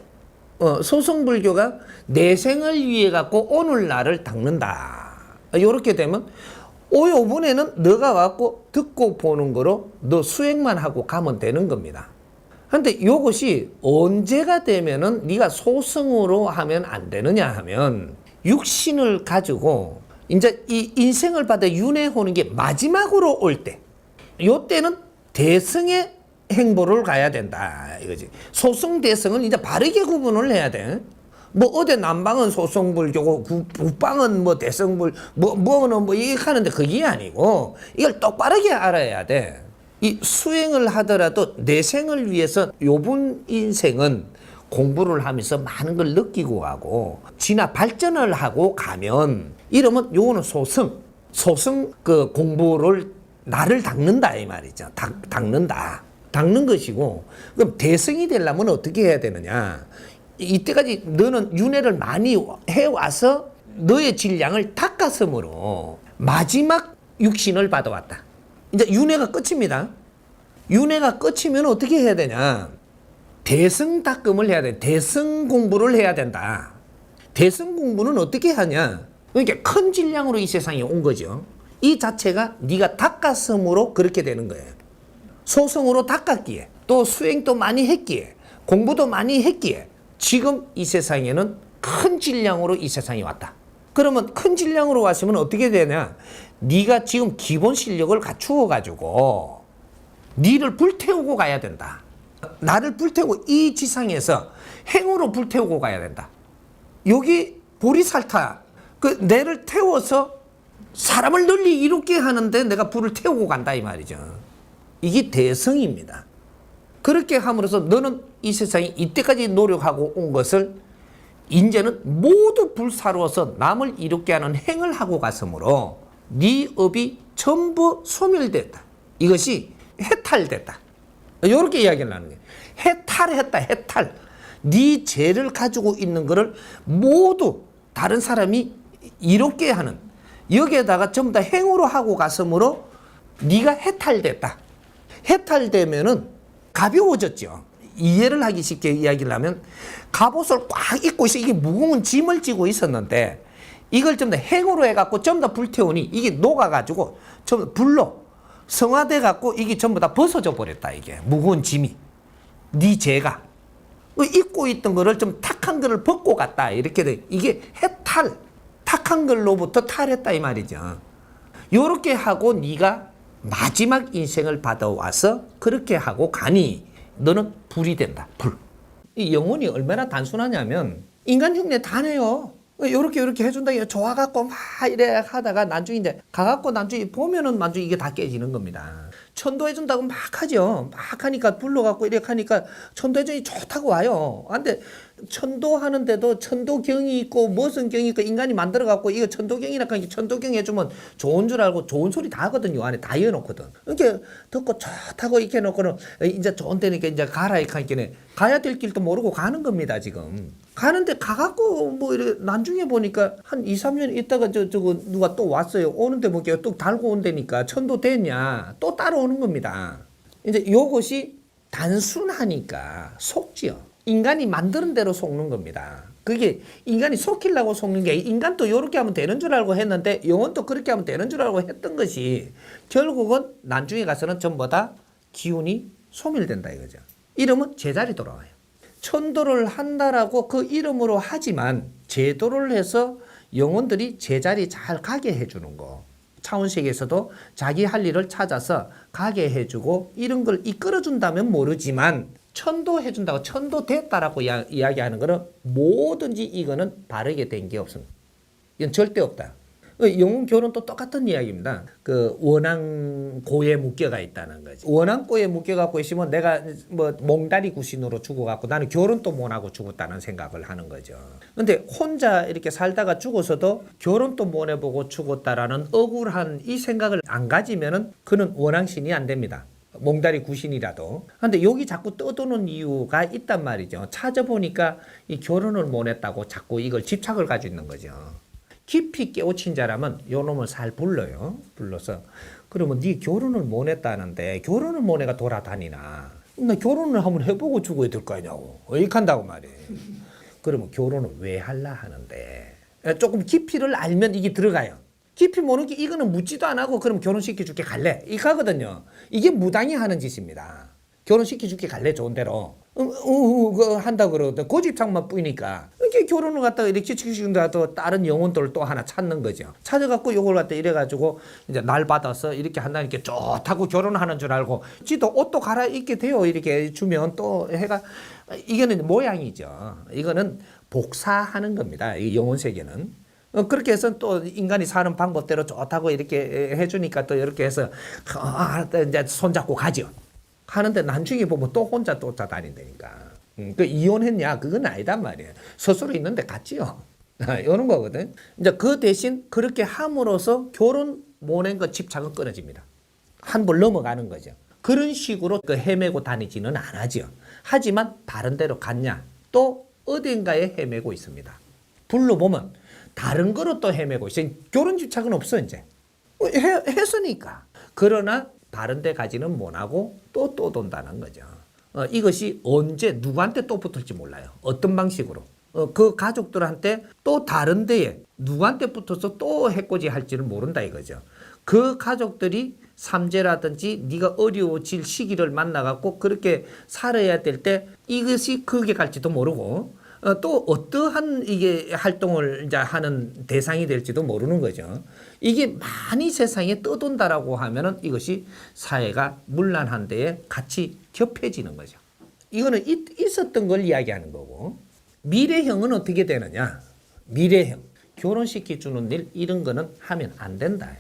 소승불교가 내 생을 위해 갖고 오늘날을 닦는다. 이렇게 되면 요번에는 너가 갖고 듣고 보는 거로 너 수행만 하고 가면 되는 겁니다. 근데 요것이 언제가 되면은 네가 소승으로 하면 안 되느냐 하면 육신을 가지고 이제 이 인생을 받아 윤회하는 게 마지막으로 올 때, 요 때는 대승의 행보를 가야 된다 이거지. 소승 대승은 이제 바르게 구분을 해야 돼. 뭐 어디 남방은 소승불교고 북방은 뭐 대승불 뭐는 뭐 이렇게 하는데 그게 아니고 이걸 똑바르게 알아야 돼. 이 수행을 하더라도 내 생을 위해서 요번 인생은 공부를 하면서 많은 걸 느끼고 가고 진화 발전을 하고 가면 이러면 요거는 소승 그 공부를 나를 닦는다 이 말이죠. 닦는 것이고 그럼 대승이 되려면 어떻게 해야 되느냐. 이때까지 너는 윤회를 많이 해와서 너의 질량을 닦았으므로 마지막 육신을 받아왔다. 이제 윤회가 끝입니다. 윤회가 끝이면 어떻게 해야 되냐. 대승 닦음을 해야 돼. 대승 공부를 해야 된다. 대승 공부는 어떻게 하냐. 그러니까 큰 질량으로 이 세상에 온 거죠. 이 자체가 네가 닦았음으로 그렇게 되는 거예요. 소승으로 닦았기에 또 수행도 많이 했기에 공부도 많이 했기에 지금 이 세상에는 큰 질량으로 이 세상에 왔다. 그러면 큰 질량으로 왔으면 어떻게 되냐. 네가 지금 기본 실력을 갖추어 가지고 니를 불태우고 가야 된다. 나를 불태우고 이 지상에서 행으로 불태우고 가야 된다. 여기 보리살타, 그 내를 태워서 사람을 널리 이롭게 하는데 내가 불을 태우고 간다 이 말이죠. 이게 대성입니다. 그렇게 함으로써 너는 이 세상에 이때까지 노력하고 온 것을 이제는 모두 불사루어서 남을 이롭게 하는 행을 하고 갔으므로 네 업이 전부 소멸됐다. 이것이 해탈됐다. 이렇게 이야기를 하는 거예요. 해탈했다. 해탈. 네 죄를 가지고 있는 것을 모두 다른 사람이 이롭게 하는, 여기에다가 전부 다 행으로 하고 갔으므로 네가 해탈됐다. 해탈되면은 가벼워졌죠. 이해를 하기 쉽게 이야기를 하면 갑옷을 꽉 입고 있어. 이게 무거운 짐을 지고 있었는데 이걸 좀 더 행으로 해갖고 좀 더 불태우니 이게 녹아가지고 좀 불로 성화돼갖고 이게 전부 다 벗어져 버렸다. 이게 무거운 짐이. 네 죄가. 입고 있던 거를 좀 탁한 거를 벗고 갔다. 이렇게 돼. 이게 해탈. 탁한 걸로부터 탈했다 이 말이죠. 요렇게 하고 네가 마지막 인생을 받아와서 그렇게 하고 가니 너는 불이 된다. 불. 이 영혼이 얼마나 단순하냐면 인간 흉내 다 내요. 요렇게 해준다. 좋아갖고 막 이래 하다가 나중에 이제 가갖고 나중에 보면은 나중에 이게 다 깨지는 겁니다. 천도해준다고 막 하죠. 막 하니까 불러갖고 이렇게 하니까 천도해주니 좋다고 와요. 근데 천도하는데도 천도경이 있고 무슨 경이 있고 인간이 만들어갖고 이거 천도경이라 하니까 천도경 해주면 좋은 줄 알고 좋은 소리 다 하거든요. 안에 다 이어놓거든. 이렇게 듣고 좋다고 이렇게 해놓고는 이제 좋은 때니까 이제 가라 이렇게 하니까 가야 될 길도 모르고 가는 겁니다, 지금. 가는데 가갖고 뭐 이래 나중에 보니까 한 2, 3년 있다가 저거 누가 또 왔어요. 오는데 뭐 또 달고 온다니까 천도 됐냐 또 따라오는 겁니다. 이제 요것이 단순하니까 속지요. 인간이 만드는 대로 속는 겁니다. 그게 인간이 속이려고 속는 게 인간도 요렇게 하면 되는 줄 알고 했는데 영혼도 그렇게 하면 되는 줄 알고 했던 것이 결국은 나중에 가서는 전부 다 기운이 소멸된다 이거죠. 이러면 제자리 돌아와요. 천도를 한다라고 그 이름으로 하지만 제도를 해서 영혼들이 제자리 잘 가게 해주는 거. 차원세계에서도 자기 할 일을 찾아서 가게 해주고 이런 걸 이끌어준다면 모르지만 천도해준다고 천도됐다라고 이야기하는 거는 뭐든지 이거는 바르게 된 게 없습니다. 이건 절대 없다. 영혼 결혼도 똑같은 이야기입니다. 그 원앙고에 묶여가 있다는 거지. 원앙고에 묶여갖고 있으면 내가 뭐 몽다리 구신으로 죽어갖고 나는 결혼도 못하고 죽었다는 생각을 하는 거죠. 근데 혼자 이렇게 살다가 죽어서도 결혼도 못 해보고 죽었다라는 억울한 이 생각을 안 가지면은 그는 원앙신이 안 됩니다. 몽다리 구신이라도. 근데 여기 자꾸 떠도는 이유가 있단 말이죠. 찾아보니까 이 결혼을 못 했다고 자꾸 이걸 집착을 가지고 있는 거죠. 깊이 깨우친 자라면 요 놈을 살 불러요. 불러서 그러면 네 결혼을 못 했다는데 결혼을 못 해가 돌아다니나. 나 결혼을 한번 해보고 죽어야 될 거 아니냐고. 어익한다고 말이에요. 그러면 결혼을 왜 할라 하는데 조금 깊이를 알면 이게 들어가요. 깊이 모르는 게 이거는 묻지도 안 하고 그럼 결혼시켜줄게 갈래. 이거 하거든요. 이게 무당이 하는 짓입니다. 결혼시켜줄게 갈래 좋은 대로. 한다 그러거든. 고집창만 뿌이니까. 이렇게 결혼을 갖다가 이렇게 시키다가 또 다른 영혼들을 또 하나 찾는 거죠. 찾아갖고 요걸 갖다 이래가지고 이제 날 받아서 이렇게 한다니까 좋다고 결혼하는 줄 알고 지도 옷도 갈아입게 돼요. 이렇게 주면 또 해가 이거는 모양이죠. 이거는 복사하는 겁니다. 이 영혼 세계는. 그렇게 해서 또 인간이 사는 방법대로 좋다고 이렇게 해주니까 또 이렇게 해서 이제 손잡고 가죠. 하는데 나중에 보면 또 혼자 쫓아다닌다니까. 그 이혼했냐? 그건 아니단 말이에요. 스스로 있는데 갔지요. 이런 거거든. 이제 그 대신 그렇게 함으로써 결혼 못한 거 집착은 끊어집니다. 한 번 넘어가는 거죠. 그런 식으로 그 헤매고 다니지는 않아죠. 하지만 다른 데로 갔냐? 또 어딘가에 헤매고 있습니다. 불러보면 다른 거로 또 헤매고 있어요. 결혼 집착은 없어 이제. 했으니까. 그러나 다른 데 가지는 못하고 또 돈다는 거죠. 이것이 언제 누구한테 또 붙을지 몰라요. 어떤 방식으로. 그 가족들한테 또 다른 데에 누구한테 붙어서 또 해코지 할지는 모른다 이거죠. 그 가족들이 삼재라든지 네가 어려워질 시기를 만나갖고 그렇게 살아야 될 때 이것이 그게 갈지도 모르고 또 어떠한 이게 활동을 이제 하는 대상이 될지도 모르는 거죠. 이게 많이 세상에 떠돈다라고 하면은 이것이 사회가 문란한 데에 같이 겹해지는 거죠. 이거는 있었던 걸 이야기하는 거고, 미래형은 어떻게 되느냐? 미래형, 결혼시켜 주는 일 이런 거는 하면 안 된다.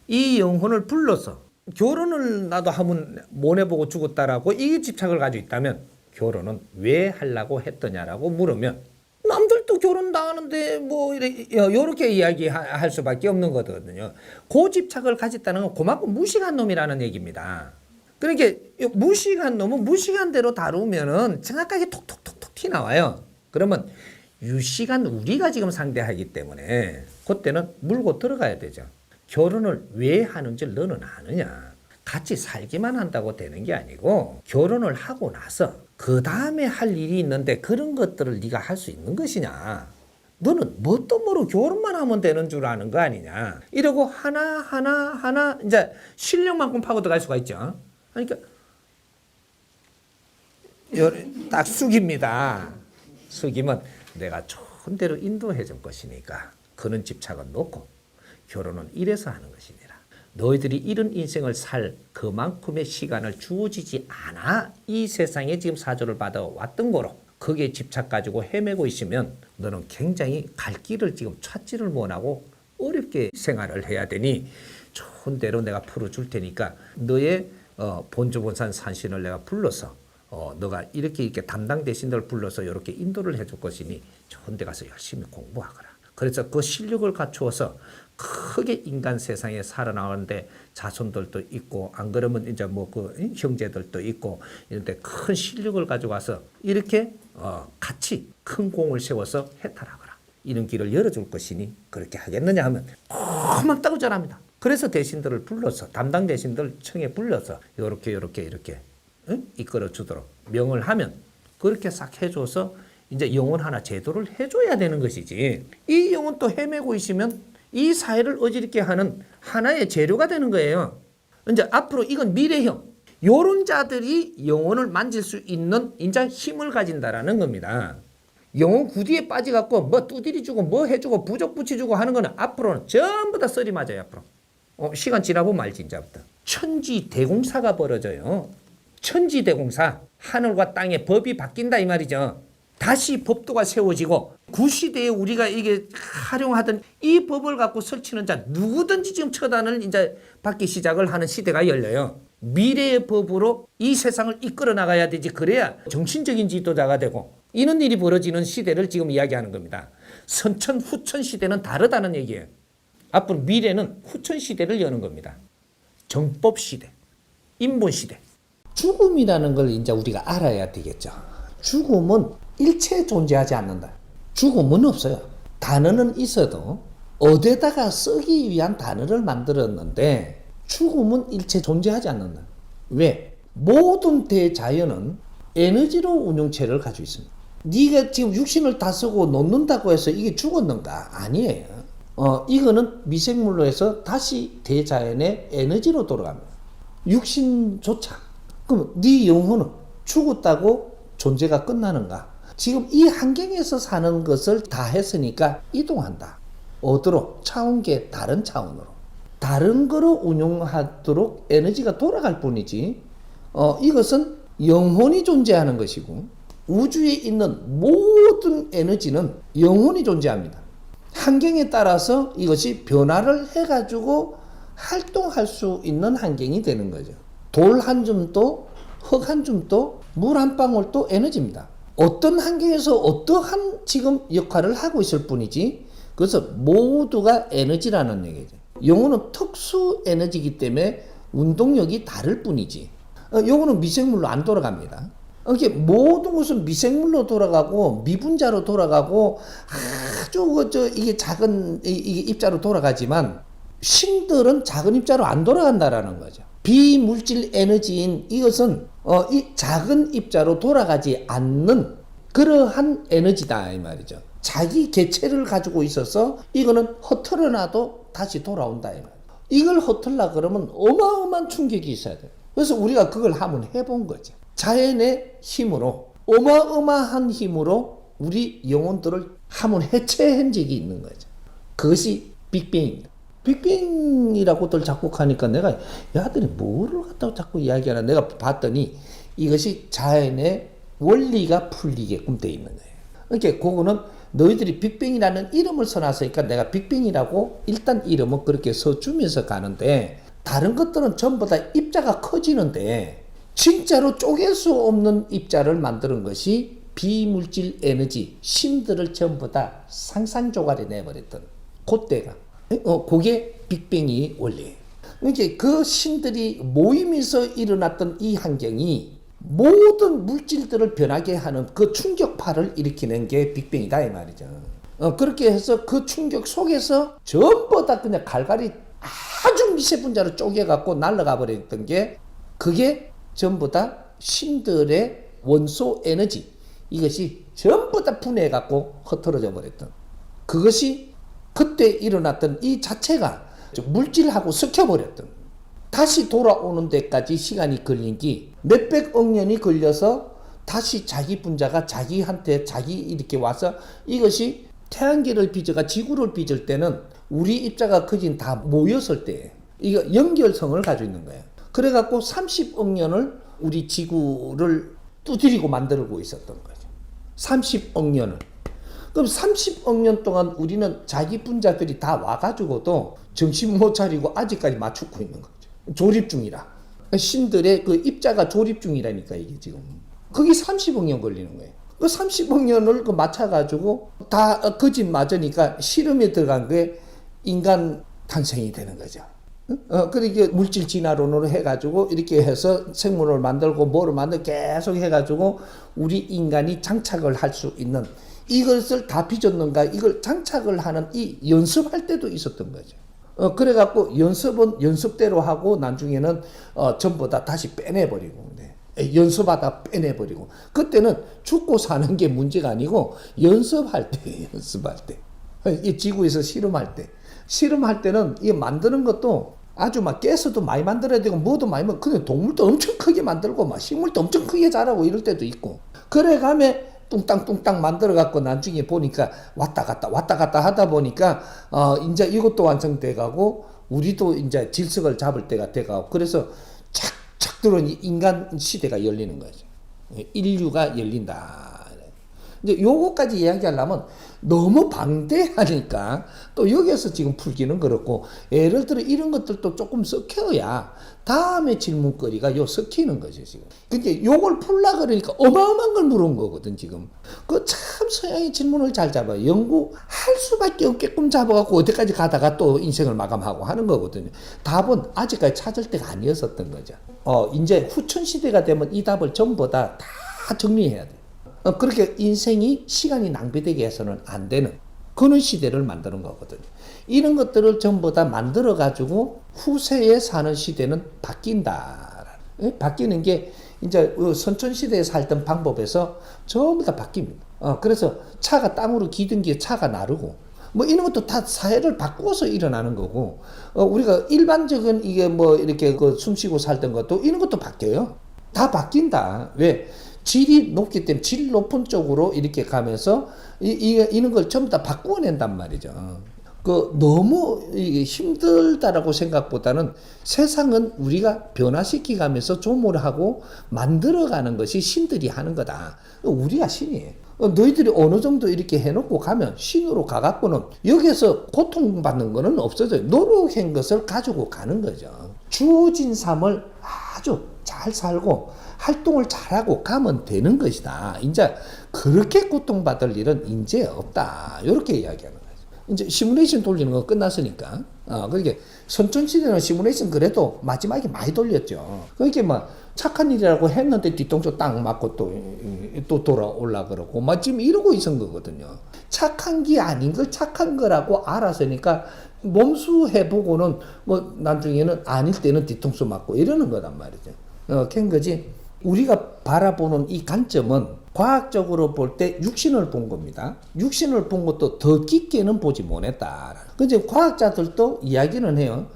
이 영혼을 불러서 결혼을 나도 한번 못 해보고 죽었다라고 이 집착을 가지고 있다면 결혼은 왜 하려고 했더냐라고 물으면 남들도 결혼 다 하는데 뭐 이렇게 이야기할 수밖에 없는 거거든요. 그 집착을 가졌다는 건 그만큼 무식한 놈이라는 얘기입니다. 그러니까 무식한 놈은 무식한 대로 다루면은 정확하게 톡톡톡톡 티 나와요. 그러면 유식한 우리가 지금 상대하기 때문에 그때는 물고 들어가야 되죠. 결혼을 왜 하는지 너는 아느냐? 같이 살기만 한다고 되는 게 아니고 결혼을 하고 나서 그 다음에 할 일이 있는데 그런 것들을 네가 할 수 있는 것이냐? 너는 뭣도 모르고 결혼만 하면 되는 줄 아는 거 아니냐? 이러고 하나 이제 실력만큼 파고 들어갈 수가 있죠. 그러니까 딱 숙입니다. 숙이면 내가 좋은 대로 인도해 줄 것이니까 그런 집착은 놓고 결혼은 이래서 하는 것이니라. 너희들이 이런 인생을 살 그만큼의 시간을 주어지지 않아 이 세상에 지금 사주를 받아왔던 거로 거기에 집착 가지고 헤매고 있으면 너는 굉장히 갈 길을 지금 찾지를 못하고 어렵게 생활을 해야 되니 좋은 대로 내가 풀어줄 테니까 너의 본조본산 산신을 내가 불러서 너가 이렇게 담당 대신들 불러서 이렇게 인도를 해줄 것이니 좋은 데 가서 열심히 공부하거라. 그래서 그 실력을 갖추어서 크게 인간 세상에 살아나가는데 자손들도 있고 안 그러면 이제 뭐 그 형제들도 있고 이런데 큰 실력을 가져와서 이렇게 같이 큰 공을 세워서 해탈하거라. 이런 길을 열어줄 것이니 그렇게 하겠느냐 하면 고맙다고 전합니다. 그래서 대신들을 불러서 담당 대신들 청에 불러서 이렇게 이끌어 주도록 명을 하면 그렇게 싹 해줘서 이제 영혼 하나 제도를 해줘야 되는 것이지. 이 영혼 또 헤매고 있으면 이 사회를 어지럽게 하는 하나의 재료가 되는 거예요. 이제 앞으로 이건 미래형. 요런 자들이 영혼을 만질 수 있는 이제 힘을 가진다라는 겁니다. 영혼 구디에 빠져갖고 뭐 두드리 주고 뭐 해주고 부적 붙여주고 하는 거는 앞으로는 전부 다 썰이 맞아요. 앞으로. 시간 지나고 말지 이제부터. 천지대공사가 벌어져요. 천지대공사. 하늘과 땅의 법이 바뀐다 이 말이죠. 다시 법도가 세워지고 구시대에 우리가 이게 활용하던 이 법을 갖고 설치는 자 누구든지 지금 처단을 이제 받기 시작을 하는 시대가 열려요. 미래의 법으로 이 세상을 이끌어 나가야 되지. 그래야 정신적인 지도자가 되고 이런 일이 벌어지는 시대를 지금 이야기하는 겁니다. 선천 후천 시대는 다르다는 얘기예요. 앞으로 미래는 후천 시대를 여는 겁니다. 정법 시대, 인본 시대. 죽음이라는 걸 이제 우리가 알아야 되겠죠. 죽음은 일체 존재하지 않는다. 죽음은 없어요. 단어는 있어도 어디다가 쓰기 위한 단어를 만들었는데 죽음은 일체 존재하지 않는다. 왜? 모든 대자연은 에너지로 운용체를 가지고 있습니다. 네가 지금 육신을 다 쓰고 놓는다고 해서 이게 죽었는가? 아니에요. 이거는 미생물로 해서 다시 대자연의 에너지로 돌아갑니다. 육신조차. 그럼 네 영혼은 죽었다고 존재가 끝나는가? 지금 이 환경에서 사는 것을 다 했으니까 이동한다. 어디로? 차원계 다른 차원으로. 다른 거로 운용하도록 에너지가 돌아갈 뿐이지. 이것은 영혼이 존재하는 것이고 우주에 있는 모든 에너지는 영혼이 존재합니다. 환경에 따라서 이것이 변화를 해가지고 활동할 수 있는 환경이 되는 거죠. 돌 한 줌도 흙 한 줌도 물 한 방울도 에너지입니다. 어떤 환경에서 어떠한 지금 역할을 하고 있을 뿐이지 그래서 모두가 에너지라는 얘기죠. 영혼은 특수 에너지이기 때문에 운동력이 다를 뿐이지 영혼은 미생물로 안 돌아갑니다. 이게 모든 것은 미생물로 돌아가고 미분자로 돌아가고 아주 이게 작은 이게 입자로 돌아가지만 신들은 작은 입자로 안 돌아간다라는 거죠. 비물질 에너지인 이것은 이 작은 입자로 돌아가지 않는 그러한 에너지다 이 말이죠. 자기 개체를 가지고 있어서 이거는 허틀어놔도 다시 돌아온다 이 말이죠. 이걸 허틀라 그러면 어마어마한 충격이 있어야 돼요. 그래서 우리가 그걸 한번 해본 거죠. 자연의 힘으로 어마어마한 힘으로 우리 영혼들을 한번 해체한 적이 있는 거죠. 그것이 빅뱅입니다. 빅뱅이라고들 자꾸 하니까 내가 야들이 뭐를 갖다가 자꾸 이야기하나 내가 봤더니 이것이 자연의 원리가 풀리게끔 돼 있는 거예요. 그러니까 그거는 너희들이 빅뱅이라는 이름을 써놨으니까 내가 빅뱅이라고 일단 이름은 그렇게 써주면서 가는데, 다른 것들은 전부 다 입자가 커지는데 진짜로 쪼갤 수 없는 입자를 만드는 것이 비물질 에너지, 신들을 전부 다 상상조각에 내버렸던 그때가, 그게 빅뱅이 원리예요. 그러니까 그 신들이 모이면서 일어났던 이 환경이 모든 물질들을 변하게 하는 그 충격파를 일으키는 게 빅뱅이다 이 말이죠. 그렇게 해서 그 충격 속에서 전부 다 그냥 갈갈이 아주 미세 분자로 쪼개갖고 날아가 버렸던 게, 그게 전부 다 신들의 원소 에너지, 이것이 전부 다 분해해갖고 흩어져 버렸던, 그것이 그때 일어났던 이 자체가 물질하고 섞여버렸던, 다시 돌아오는 데까지 시간이 걸린 게 몇백억 년이 걸려서 다시 자기 분자가 자기한테 자기 이렇게 와서, 이것이 태양계를 빚어가 지구를 빚을 때는 우리 입자가 거진 다 모였을 때 이거 연결성을 가지고 있는 거예요. 그래갖고 30억 년을 우리 지구를 두드리고 만들고 있었던 거죠. 30억 년을. 그럼 30억 년 동안 우리는 자기 분자들이 다 와가지고도 정신 못 차리고 아직까지 맞추고 있는 거죠. 조립 중이라. 신들의 그 입자가 조립 중이라니까 이게 지금. 그게 30억 년 걸리는 거예요. 그 30억 년을 그 맞춰가지고 다 거짓 맞으니까 실험에 들어간 게 인간 탄생이 되는 거죠. 그러니까 물질 진화론으로 해가지고 이렇게 해서 생물을 만들고 뭐를 만들고 계속 해가지고 우리 인간이 장착을 할 수 있는, 이것을 다 빚었는가 이걸 장착을 하는 이 연습할 때도 있었던 거죠. 그래갖고 연습은 연습대로 하고 나중에는 전부 다 다시 빼내버리고, 연습하다 빼내버리고, 그때는 죽고 사는 게 문제가 아니고 연습할 때, 연습할 때, 이 지구에서 실험할 때는 이 만드는 것도 아주 막 깨서도 많이 만들어야 되고 뭐도 많이 만들고, 근데 동물도 엄청 크게 만들고 막 식물도 엄청 크게 자라고 이럴 때도 있고, 그래 가면 뚱땅뚱땅 만들어 갖고 나중에 보니까 왔다 갔다 하다 보니까 이제 이것도 완성돼 가고 우리도 이제 질서를 잡을 때가 돼 가고, 그래서 착착 들어온 인간 시대가 열리는 거죠. 인류가 열린다. 이제 요거까지 이야기하려면 너무 방대하니까 또 여기에서 지금 풀기는 그렇고, 예를 들어 이런 것들도 조금 섞여야 다음에 질문거리가 요 섞이는 거죠 지금. 근데 요걸 풀라 그러니까 어마어마한 걸 물은 거거든 지금. 그 참 서양의 질문을 잘 잡아요. 연구할 수밖에 없게끔 잡아갖고 어디까지 가다가 또 인생을 마감하고 하는 거거든요. 답은 아직까지 찾을 때가 아니었었던 거죠. 이제 후천 시대가 되면 이 답을 전부 다 정리해야 돼. 그렇게 인생이 시간이 낭비되게 해서는 안 되는 그런 시대를 만드는 거거든요. 이런 것들을 전부 다 만들어가지고 후세에 사는 시대는 바뀐다. 바뀌는 게 이제 선천시대에 살던 방법에서 전부 다 바뀝니다. 그래서 차가 땅으로 기든 게 차가 나르고, 뭐 이런 것도 다 사회를 바꾸어서 일어나는 거고, 우리가 일반적인 이게 뭐 이렇게 숨 쉬고 살던 것도 이런 것도 바뀌어요. 다 바뀐다. 왜? 질이 높기 때문에 질 높은 쪽으로 이렇게 가면서 이런 걸 전부 다 바꾸어낸단 말이죠. 너무 힘들다라고 생각보다는 세상은 우리가 변화시키 가면서 조물하고 만들어가는 것이 신들이 하는 거다. 우리가 신이에요. 너희들이 어느 정도 이렇게 해놓고 가면 신으로 가갖고는 여기에서 고통받는 거는 없어져요. 노력한 것을 가지고 가는 거죠. 주어진 삶을 아주 잘 살고 활동을 잘하고 가면 되는 것이다. 이제 그렇게 고통받을 일은 이제 없다. 이렇게 이야기하는 거죠. 이제 시뮬레이션 돌리는 거 끝났으니까. 그러니까 선천시대는 시뮬레이션 그래도 마지막에 많이 돌렸죠. 그러니까 막 착한 일이라고 했는데 뒤통수 딱 맞고 또 돌아올라 그러고 막 지금 이러고 있는 거거든요. 착한 게 아닌 걸 착한 거라고 알았으니까 몸수 해보고는 뭐 나중에는 아닐 때는 뒤통수 맞고 이러는 거란 말이죠. 캔 거지. 우리가 바라보는 이 관점은 과학적으로 볼 때 육신을 본 겁니다. 육신을 본 것도 더 깊게는 보지 못했다. 근데 과학자들도 이야기는 해요.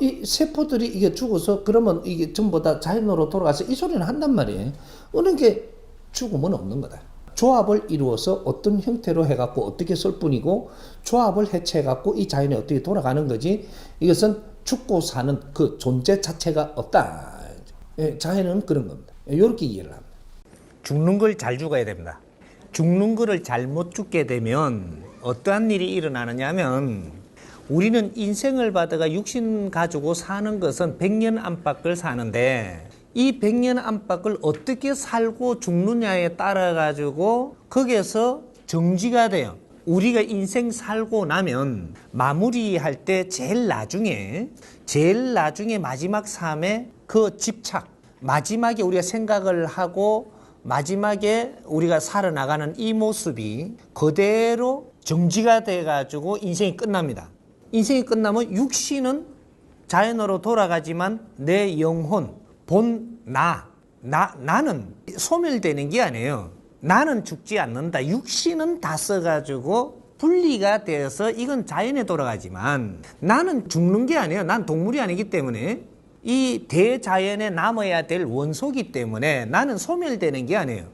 이 세포들이 이게 죽어서 그러면 이게 전부 다 자연으로 돌아가서 이 소리는 한단 말이에요. 그런 게 죽음은 없는 거다. 조합을 이루어서 어떤 형태로 해갖고 어떻게 쓸 뿐이고 조합을 해체해갖고 이 자연이 어떻게 돌아가는 거지, 이것은 죽고 사는 그 존재 자체가 없다. 자연은 그런 겁니다. 이렇게 이해를 합니다. 죽는 걸 잘 죽어야 됩니다. 죽는 거를 잘못 죽게 되면 어떠한 일이 일어나느냐 하면 우리는 인생을 받아가 육신 가지고 사는 것은 100년 안팎을 사는데 이 100년 안팎을 어떻게 살고 죽느냐에 따라 가지고 거기에서 정지가 돼요. 우리가 인생 살고 나면 마무리할 때 제일 나중에 마지막 삶에 그 집착, 마지막에 우리가 생각을 하고 마지막에 우리가 살아나가는 이 모습이 그대로 정지가 돼가지고 인생이 끝납니다. 인생이 끝나면 육신은 자연으로 돌아가지만 내 영혼, 나는 소멸되는 게 아니에요. 나는 죽지 않는다. 육신은 다 써가지고 분리가 되어서 이건 자연에 돌아가지만 나는 죽는 게 아니에요. 난 동물이 아니기 때문에 이 대자연에 남아야 될 원소이기 때문에 나는 소멸되는 게 아니에요.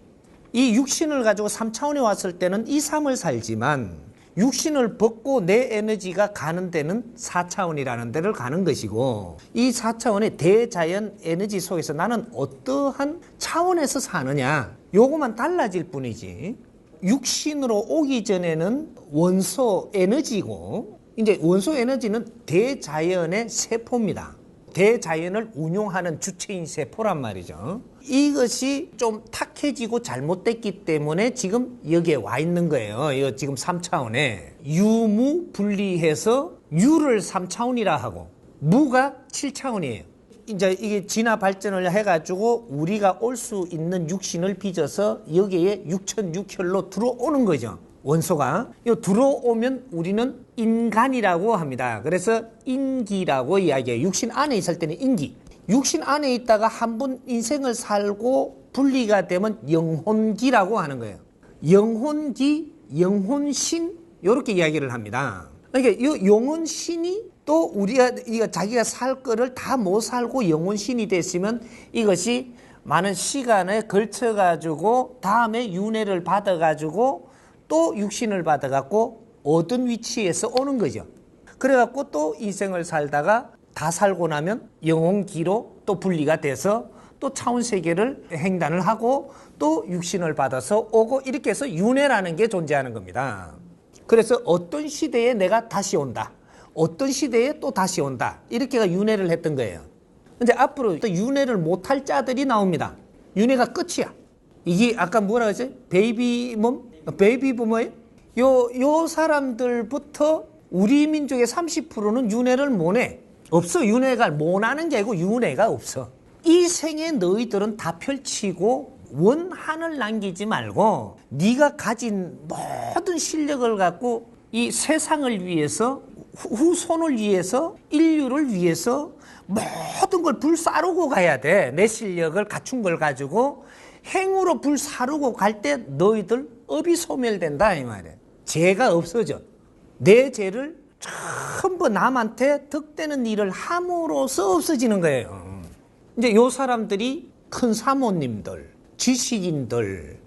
이 육신을 가지고 3차원에 왔을 때는 이 삶을 살지만 육신을 벗고 내 에너지가 가는 데는 4차원이라는 데를 가는 것이고 이 4차원의 대자연 에너지 속에서 나는 어떠한 차원에서 사느냐 요것만 달라질 뿐이지 육신으로 오기 전에는 원소 에너지고 이제 원소 에너지는 대자연의 세포입니다. 대자연을 운용하는 주체인 세포란 말이죠. 이것이 좀 탁해지고 잘못됐기 때문에 지금 여기에 와 있는 거예요. 이거 지금 3차원에 유무 분리해서 유를 3차원이라 하고 무가 7차원이에요. 이제 이게 진화 발전을 해가지고 우리가 올 수 있는 육신을 빚어서 여기에 6,6혈로 들어오는 거죠. 원소가 들어오면 우리는 인간이라고 합니다. 그래서 인기라고 이야기해요. 육신 안에 있을 때는 인기. 육신 안에 있다가 한 번 인생을 살고 분리가 되면 영혼기라고 하는 거예요. 영혼기, 영혼신 이렇게 이야기를 합니다. 그러니까 이 영혼신이 또 우리가 자기가 살 거를 다 못 살고 영혼신이 됐으면 이것이 많은 시간에 걸쳐 가지고 다음에 윤회를 받아 가지고 또 육신을 받아 갖고 어떤 위치에서 오는 거죠. 그래 갖고 또 인생을 살다가 다 살고 나면 영혼기로 또 분리가 돼서 또 차원 세계를 횡단을 하고 또 육신을 받아서 오고 이렇게 해서 윤회라는 게 존재하는 겁니다. 그래서 어떤 시대에 내가 다시 온다. 어떤 시대에 또 다시 온다. 이렇게가 윤회를 했던 거예요. 근데 앞으로 또 윤회를 못할 자들이 나옵니다. 윤회가 끝이야. 이게 아까 뭐라 그랬지? 베이비부머예요? 요 사람들부터 우리 민족의 30%는 윤회를 못해. 없어. 윤회가 못하는 게 아니고 윤회가 없어. 이 생에 너희들은 다 펼치고 원한을 남기지 말고 네가 가진 모든 실력을 갖고 이 세상을 위해서 후손을 위해서 인류를 위해서 모든 걸 불사르고 가야 돼. 내 실력을 갖춘 걸 가지고 행으로 불사르고 갈 때 너희들 업이 소멸된다 이 말이야. 죄가 없어져. 내 죄를 전부 남한테 득되는 일을 함으로써 없어지는 거예요. 이제 요 사람들이 큰 사모님들, 지식인들,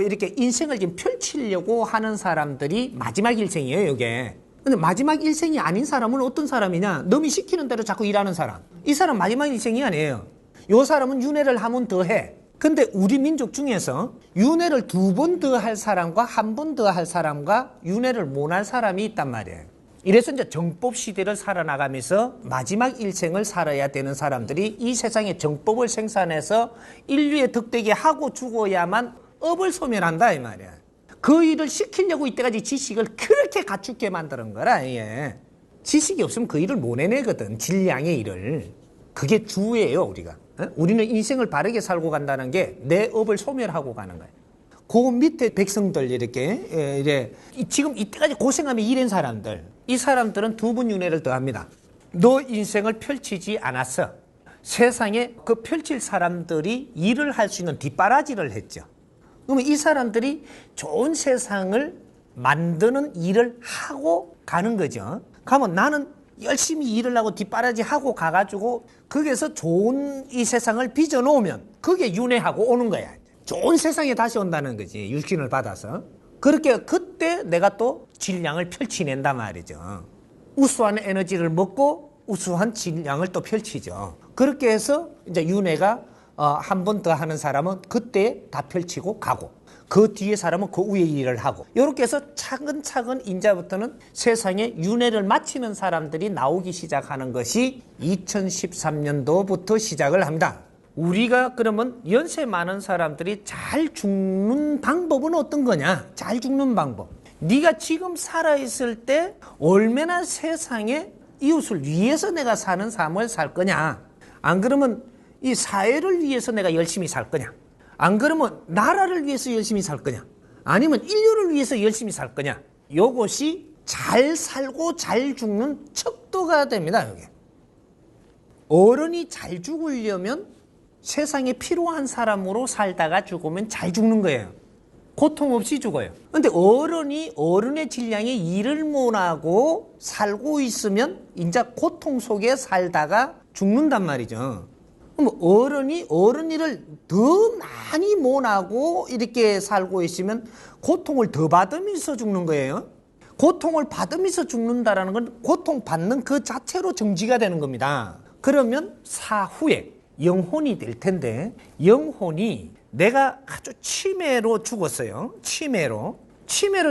이렇게 인생을 지금 펼치려고 하는 사람들이 마지막 일생이에요, 이게. 근데 마지막 일생이 아닌 사람은 어떤 사람이냐? 남이 시키는 대로 자꾸 일하는 사람. 이 사람 마지막 일생이 아니에요. 요 사람은 윤회를 하면 더 해. 근데 우리 민족 중에서 윤회를 2번 더 할 사람과 1번 더 할 사람과 윤회를 못 할 사람이 있단 말이에요. 이래서 이제 정법 시대를 살아나가면서 마지막 일생을 살아야 되는 사람들이 이 세상에 정법을 생산해서 인류에 득되게 하고 죽어야만 업을 소멸한다 이 말이야. 그 일을 시키려고 이때까지 지식을 그렇게 갖추게 만드는 거라. 예. 지식이 없으면 그 일을 못 해내거든. 질량의 일을. 그게 주예요 우리가. 우리는 인생을 바르게 살고 간다는 게 내 업을 소멸하고 가는 거예요. 그 밑에 백성들 이렇게 지금 이때까지 고생하며 일한 사람들, 이 사람들은 2번 윤회를 더 합니다. 너 인생을 펼치지 않았어. 세상에 그 펼칠 사람들이 일을 할 수 있는 뒷바라지를 했죠. 그러면 이 사람들이 좋은 세상을 만드는 일을 하고 가는 거죠. 그러면 나는 열심히 일을 하고 뒷바라지 하고 가가지고 거기에서 좋은 이 세상을 빚어놓으면 그게 윤회하고 오는 거야. 좋은 세상에 다시 온다는 거지. 육신을 받아서. 그렇게 그때 내가 또 질량을 펼치낸단 말이죠. 우수한 에너지를 먹고 우수한 질량을 또 펼치죠. 그렇게 해서 이제 윤회가 한 번 더 하는 사람은 그때 다 펼치고 가고 그 뒤에 사람은 그 위에 일을 하고 이렇게 해서 차근차근 이제부터는 세상에 윤회를 마치는 사람들이 나오기 시작하는 것이 2013년도부터 시작을 합니다. 우리가 그러면 연세 많은 사람들이 잘 죽는 방법은 어떤 거냐? 잘 죽는 방법. 네가 지금 살아있을 때 얼마나 세상에 이웃을 위해서 내가 사는 삶을 살 거냐? 안 그러면 이 사회를 위해서 내가 열심히 살 거냐? 안 그러면 나라를 위해서 열심히 살 거냐? 아니면 인류를 위해서 열심히 살 거냐? 요것이 잘 살고 잘 죽는 척도가 됩니다. 여기. 어른이 잘 죽으려면 세상에 필요한 사람으로 살다가 죽으면 잘 죽는 거예요. 고통 없이 죽어요. 근데 어른이 어른의 질량에 일을 못하고 살고 있으면 이제 고통 속에 살다가 죽는단 말이죠. 그럼 어른이 어른 일을 더 많이 못하고 이렇게 살고 있으면 고통을 더 받으면서 죽는 거예요. 고통을 받으면서 죽는다라는 건 고통받는 그 자체로 정지가 되는 겁니다. 그러면 사후에 영혼이 될 텐데 영혼이 내가 아주 치매로 죽었어요. 치매로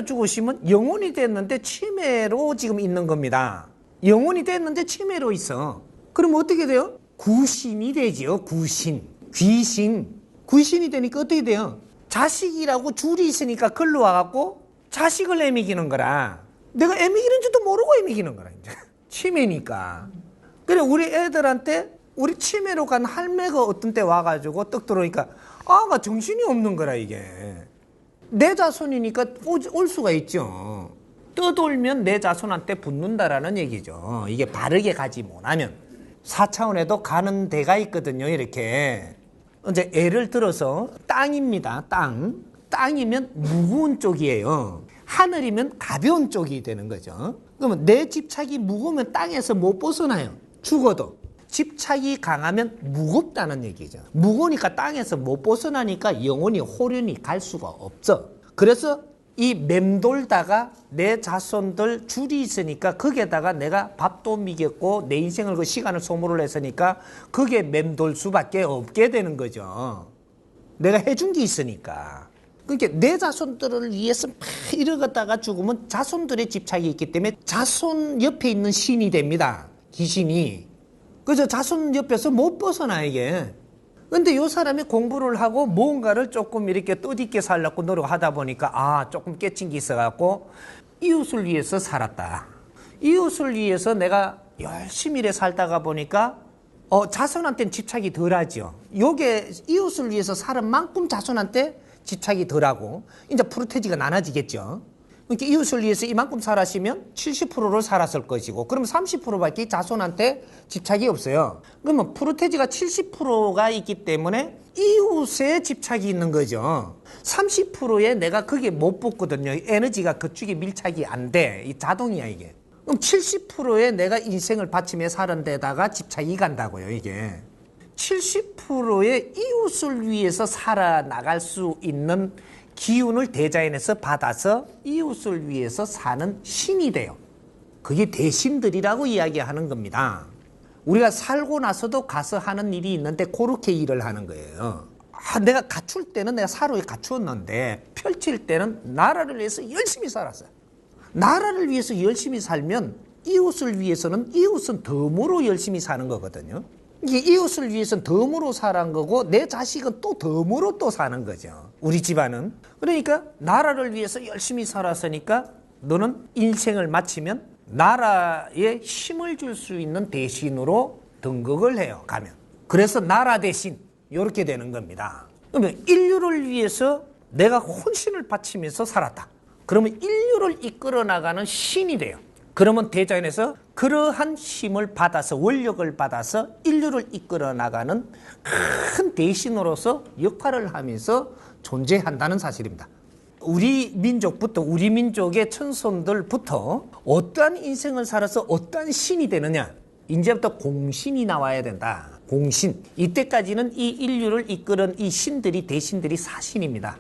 죽으시면 영혼이 됐는데 치매로 지금 있는 겁니다. 영혼이 됐는데 치매로 있어. 그럼 어떻게 돼요? 구신이 되지요. 귀신이 되니까 어떻게 돼요? 자식이라고 줄이 있으니까 글로 와갖고 자식을 애미기는 거라. 내가 애미기는 줄도 모르고 애미기는 거라. 이제 치매니까. 그래 우리 애들한테 우리 치매로 간 할매가 어떤 때 와가지고 떡 들어오니까 아가 정신이 없는 거라. 이게 내 자손이니까 올 수가 있죠. 떠돌면 내 자손한테 붙는다라는 얘기죠. 이게 바르게 가지 못하면 4차원에도 가는 데가 있거든요. 이렇게 이제 예를 들어서 땅입니다. 땅이면 무거운 쪽이에요. 하늘이면 가벼운 쪽이 되는 거죠. 그러면 내 집착이 무거우면 땅에서 못 벗어나요. 죽어도. 집착이 강하면 무겁다는 얘기죠. 무거우니까 땅에서 못 벗어나니까 영혼이 호련히 갈 수가 없어. 그래서 이 맴돌다가 내 자손들 줄이 있으니까 거기에다가 내가 밥도 미겠고 내 인생을 그 시간을 소모를 했으니까 그게 맴돌 수밖에 없게 되는 거죠. 내가 해준 게 있으니까. 그러니까 내 자손들을 위해서 막 이러다가 죽으면 자손들의 집착이 있기 때문에 자손 옆에 있는 신이 됩니다. 귀신이. 그래서 자손 옆에서 못 벗어나 이게. 근데 요 사람이 공부를 하고 뭔가를 조금 이렇게 뜻있게 살려고 노력하다 보니까 조금 깨친 게 있어갖고 이웃을 위해서 살았다. 이웃을 위해서 내가 열심히 일해 살다가 보니까 자손한테는 집착이 덜하죠. 요게 이웃을 위해서 살은 만큼 자손한테 집착이 덜하고 이제 프로테지가 나눠지겠죠. 그러니까 이웃을 위해서 이만큼 살았으면 70%를 살았을 것이고 그럼 30%밖에 자손한테 집착이 없어요. 그러면 프로테지가 70%가 있기 때문에 이웃에 집착이 있는 거죠. 30%에 내가 그게 못 붙거든요. 에너지가 그쪽에 밀착이 안 돼. 이 자동이야 이게. 그럼 70%에 내가 인생을 바치며 사는 데다가 집착이 간다고요 이게. 70%의 이웃을 위해서 살아나갈 수 있는 기운을 대자연에서 받아서 이웃을 위해서 사는 신이 돼요. 그게 대신들이라고 이야기하는 겁니다. 우리가 살고 나서도 가서 하는 일이 있는데 그렇게 일을 하는 거예요. 내가 갖출 때는 내가 사로에 갖추었는데 펼칠 때는 나라를 위해서 열심히 살았어요. 나라를 위해서 열심히 살면 이웃을 위해서는 이웃은 덤으로 열심히 사는 거거든요. 이게 이웃을 위해서는 덤으로 사는 거고 내 자식은 또 덤으로 또 사는 거죠. 우리 집안은. 그러니까 나라를 위해서 열심히 살았으니까 너는 인생을 마치면 나라에 힘을 줄 수 있는 대신으로 등극을 해요. 가면. 그래서 나라 대신 이렇게 되는 겁니다. 그러면 인류를 위해서 내가 혼신을 바치면서 살았다. 그러면 인류를 이끌어 나가는 신이 돼요. 그러면 대자연에서 그러한 힘을 받아서 원력을 받아서 인류를 이끌어 나가는 큰 대신으로서 역할을 하면서 존재한다는 사실입니다. 우리 민족부터 우리 민족의 천손들부터 어떠한 인생을 살아서 어떠한 신이 되느냐 이제부터 공신이 나와야 된다. 공신. 이때까지는 이 인류를 이끄는 이 신들이 대신들이 사신입니다.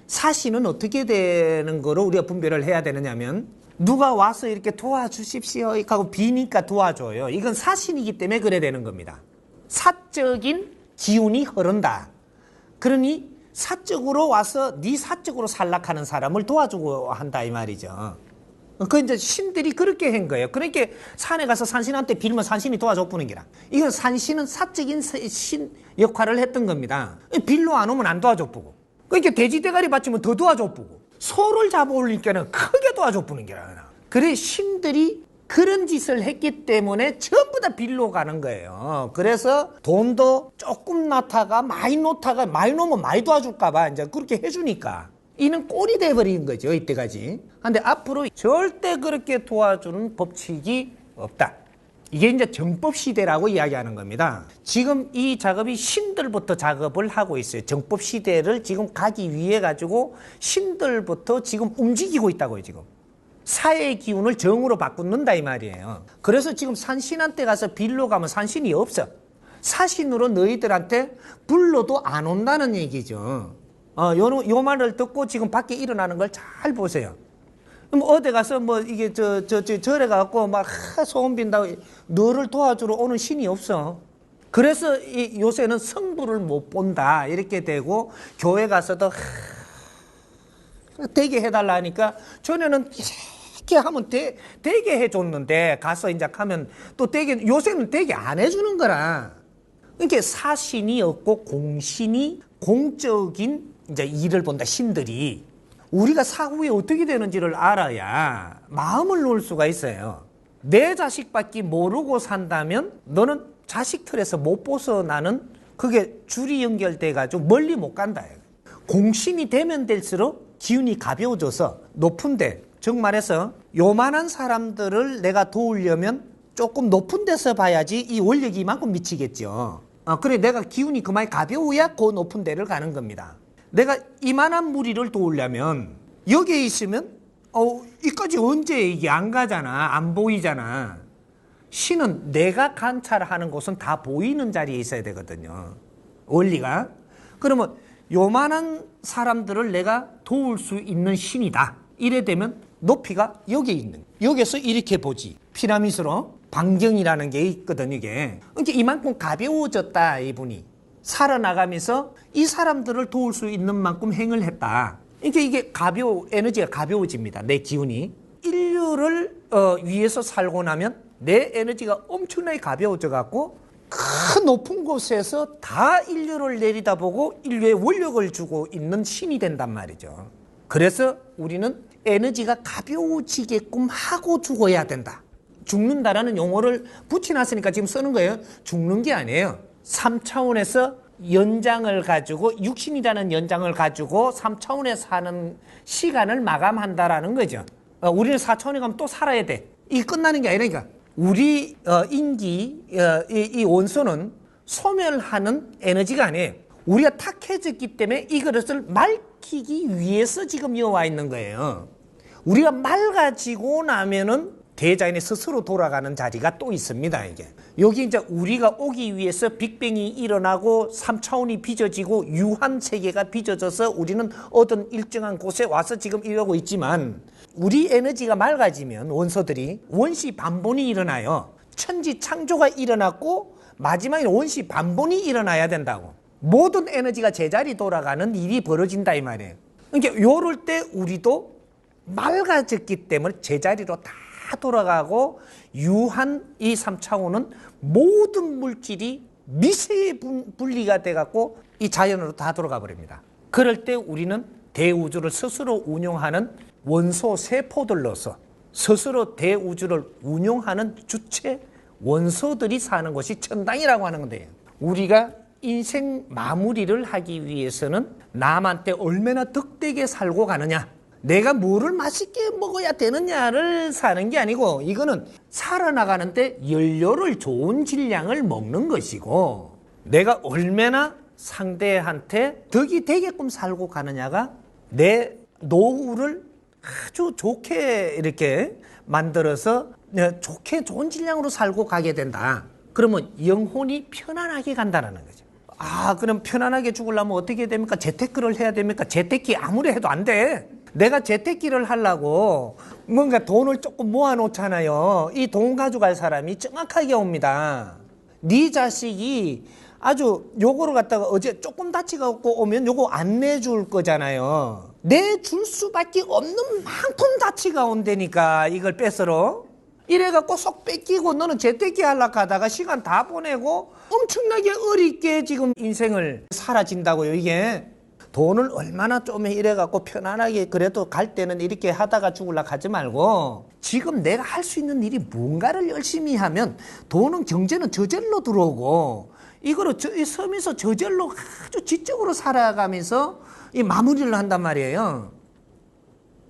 사신은 어떻게 되는 거로 우리가 분별을 해야 되느냐면 누가 와서 이렇게 도와주십시오 하고 비니까 도와줘요. 이건 사신이기 때문에 그래 되는 겁니다. 사적인 기운이 흐른다. 그러니 사적으로 와서 네 사적으로 살락하는 사람을 도와주고 한다 이 말이죠. 그 이제 신들이 그렇게 한 거예요. 그러니까 산에 가서 산신한테 빌면 산신이 도와줘 보는 기라. 이건 산신은 사적인 신 역할을 했던 겁니다. 빌로 안 오면 안 도와줘 보고. 그러니까 돼지 대가리 받치면 더 도와줘 보고. 소를 잡아 올리니까는 크게 도와줘 보는 기라. 그래 신들이 그런 짓을 했기 때문에 전부 다 빌로 가는 거예요. 그래서 돈도 조금 놓다가 많이 놓으면 많이 도와줄까봐 이제 그렇게 해주니까. 이는 꼴이 돼버린 거죠, 이때까지. 근데 앞으로 절대 그렇게 도와주는 법칙이 없다. 이게 이제 정법시대라고 이야기하는 겁니다. 지금 이 작업이 신들부터 작업을 하고 있어요. 정법시대를 지금 가기 위해 가지고 신들부터 지금 움직이고 있다고요, 지금. 사회의 기운을 정으로 바꾼다 이 말이에요. 그래서 지금 산신한테 가서 빌로 가면 산신이 없어. 사신으로 너희들한테 불러도 안 온다는 얘기죠. 요 말을 듣고 지금 밖에 일어나는 걸 잘 보세요. 그럼 어디 가서 뭐 이게 절에 가갖고 막 소원 빈다고 너를 도와주러 오는 신이 없어. 그래서 요새는 성부를 못 본다 이렇게 되고 교회 가서도 되게 해달라 하니까 전에는 이렇게 하면 되게 해줬는데 가서 이제 하면 또 되게 요새는 되게 안 해주는 거라. 그러니까 사신이 없고 공신이 공적인 이제 일을 본다 신들이. 우리가 사후에 어떻게 되는지를 알아야 마음을 놓을 수가 있어요. 내 자식밖에 모르고 산다면 너는 자식 틀에서 못 벗어나는 그게 줄이 연결돼 가지고 멀리 못 간다. 공신이 되면 될수록 기운이 가벼워져서 높은데, 즉 말해서 요만한 사람들을 내가 도우려면 조금 높은 데서 봐야지 이 원력이 이만큼 미치겠죠. 그래 내가 기운이 그만이 가벼워야 그 높은 데를 가는 겁니다. 내가 이만한 무리를 도우려면 여기에 있으면 이까지 언제 이게 안 가잖아. 안 보이잖아. 신은 내가 관찰하는 곳은 다 보이는 자리에 있어야 되거든요. 원리가. 그러면 요만한 사람들을 내가 도울 수 있는 신이다. 이래 되면 높이가 여기 있는. 여기서 이렇게 보지. 피라미드로 반경이라는 게 있거든 이게. 그러니까 이만큼 가벼워졌다 이분이. 살아나가면서 이 사람들을 도울 수 있는 만큼 행을 했다. 이게 에너지가 가벼워집니다. 내 기운이. 인류를 위해서 살고 나면 내 에너지가 엄청나게 가벼워져 갖고 큰 높은 곳에서 다 인류를 내리다보고 인류에 원력을 주고 있는 신이 된단 말이죠. 그래서 우리는 에너지가 가벼워지게끔 하고 죽어야 된다. 죽는다라는 용어를 붙여놨으니까 지금 쓰는 거예요. 죽는 게 아니에요. 3차원에서 연장을 가지고 육신이라는 연장을 가지고 3차원에 사는 시간을 마감한다라는 거죠. 우리는 4차원에 가면 또 살아야 돼. 이게 끝나는 게 아니라니까. 우리 인기 이 원소는 소멸하는 에너지가 아니에요. 우리가 탁해졌기 때문에 이 그릇을 맑히기 위해서 지금 여와 있는 거예요. 우리가 맑아지고 나면은 대자연이 스스로 돌아가는 자리가 또 있습니다. 이게 여기 이제 우리가 오기 위해서 빅뱅이 일어나고 3차원이 빚어지고 유한 세계가 빚어져서 우리는 어떤 일정한 곳에 와서 지금 이러고 있지만, 우리 에너지가 맑아지면 원소들이 원시 반본이 일어나요. 천지 창조가 일어났고 마지막에 원시 반본이 일어나야 된다고. 모든 에너지가 제자리 돌아가는 일이 벌어진다 이 말이에요. 그러니까 요럴 때 우리도 맑아졌기 때문에 제자리로 다 돌아가고, 유한 이 3차원은 모든 물질이 미세 분리가 돼갖고 이 자연으로 다 돌아가 버립니다. 그럴 때 우리는 대우주를 스스로 운용하는 원소 세포들로서 스스로 대우주를 운용하는 주체 원소들이 사는 곳이 천당이라고 하는 건데요. 우리가 인생 마무리를 하기 위해서는 남한테 얼마나 덕되게 살고 가느냐, 내가 뭐를 맛있게 먹어야 되느냐를 사는 게 아니고, 이거는 살아나가는데 연료를 좋은 질량을 먹는 것이고, 내가 얼마나 상대한테 덕이 되게끔 살고 가느냐가 내 노후를 아주 좋게 이렇게 만들어서 좋게 좋은 질량으로 살고 가게 된다. 그러면 영혼이 편안하게 간다는 거죠. 그럼 편안하게 죽으려면 어떻게 됩니까? 재테크를 해야 됩니까? 재테크 아무리 해도 안 돼. 내가 재테크를 하려고 뭔가 돈을 조금 모아놓잖아요. 이 돈 가져갈 사람이 정확하게 옵니다. 네 자식이 아주 요거를 갖다가 어제 조금 다치갖고 오면 요거 안 내줄 거잖아요. 내줄 수밖에 없는 만큼 다치가 온다니까 이걸 뺏으러. 이래갖고 쏙 뺏기고 너는 재떼기 하려고 하다가 시간 다 보내고 엄청나게 어렵게 지금 인생을 사라진다고요. 이게 돈을 얼마나 좀 이래갖고 편안하게 그래도 갈 때는 이렇게 하다가 죽으려고 하지 말고 지금 내가 할 수 있는 일이 뭔가를 열심히 하면 돈은 경제는 저절로 들어오고 이거를 이 섬에서 저절로 아주 지적으로 살아가면서 이 마무리를 한단 말이에요.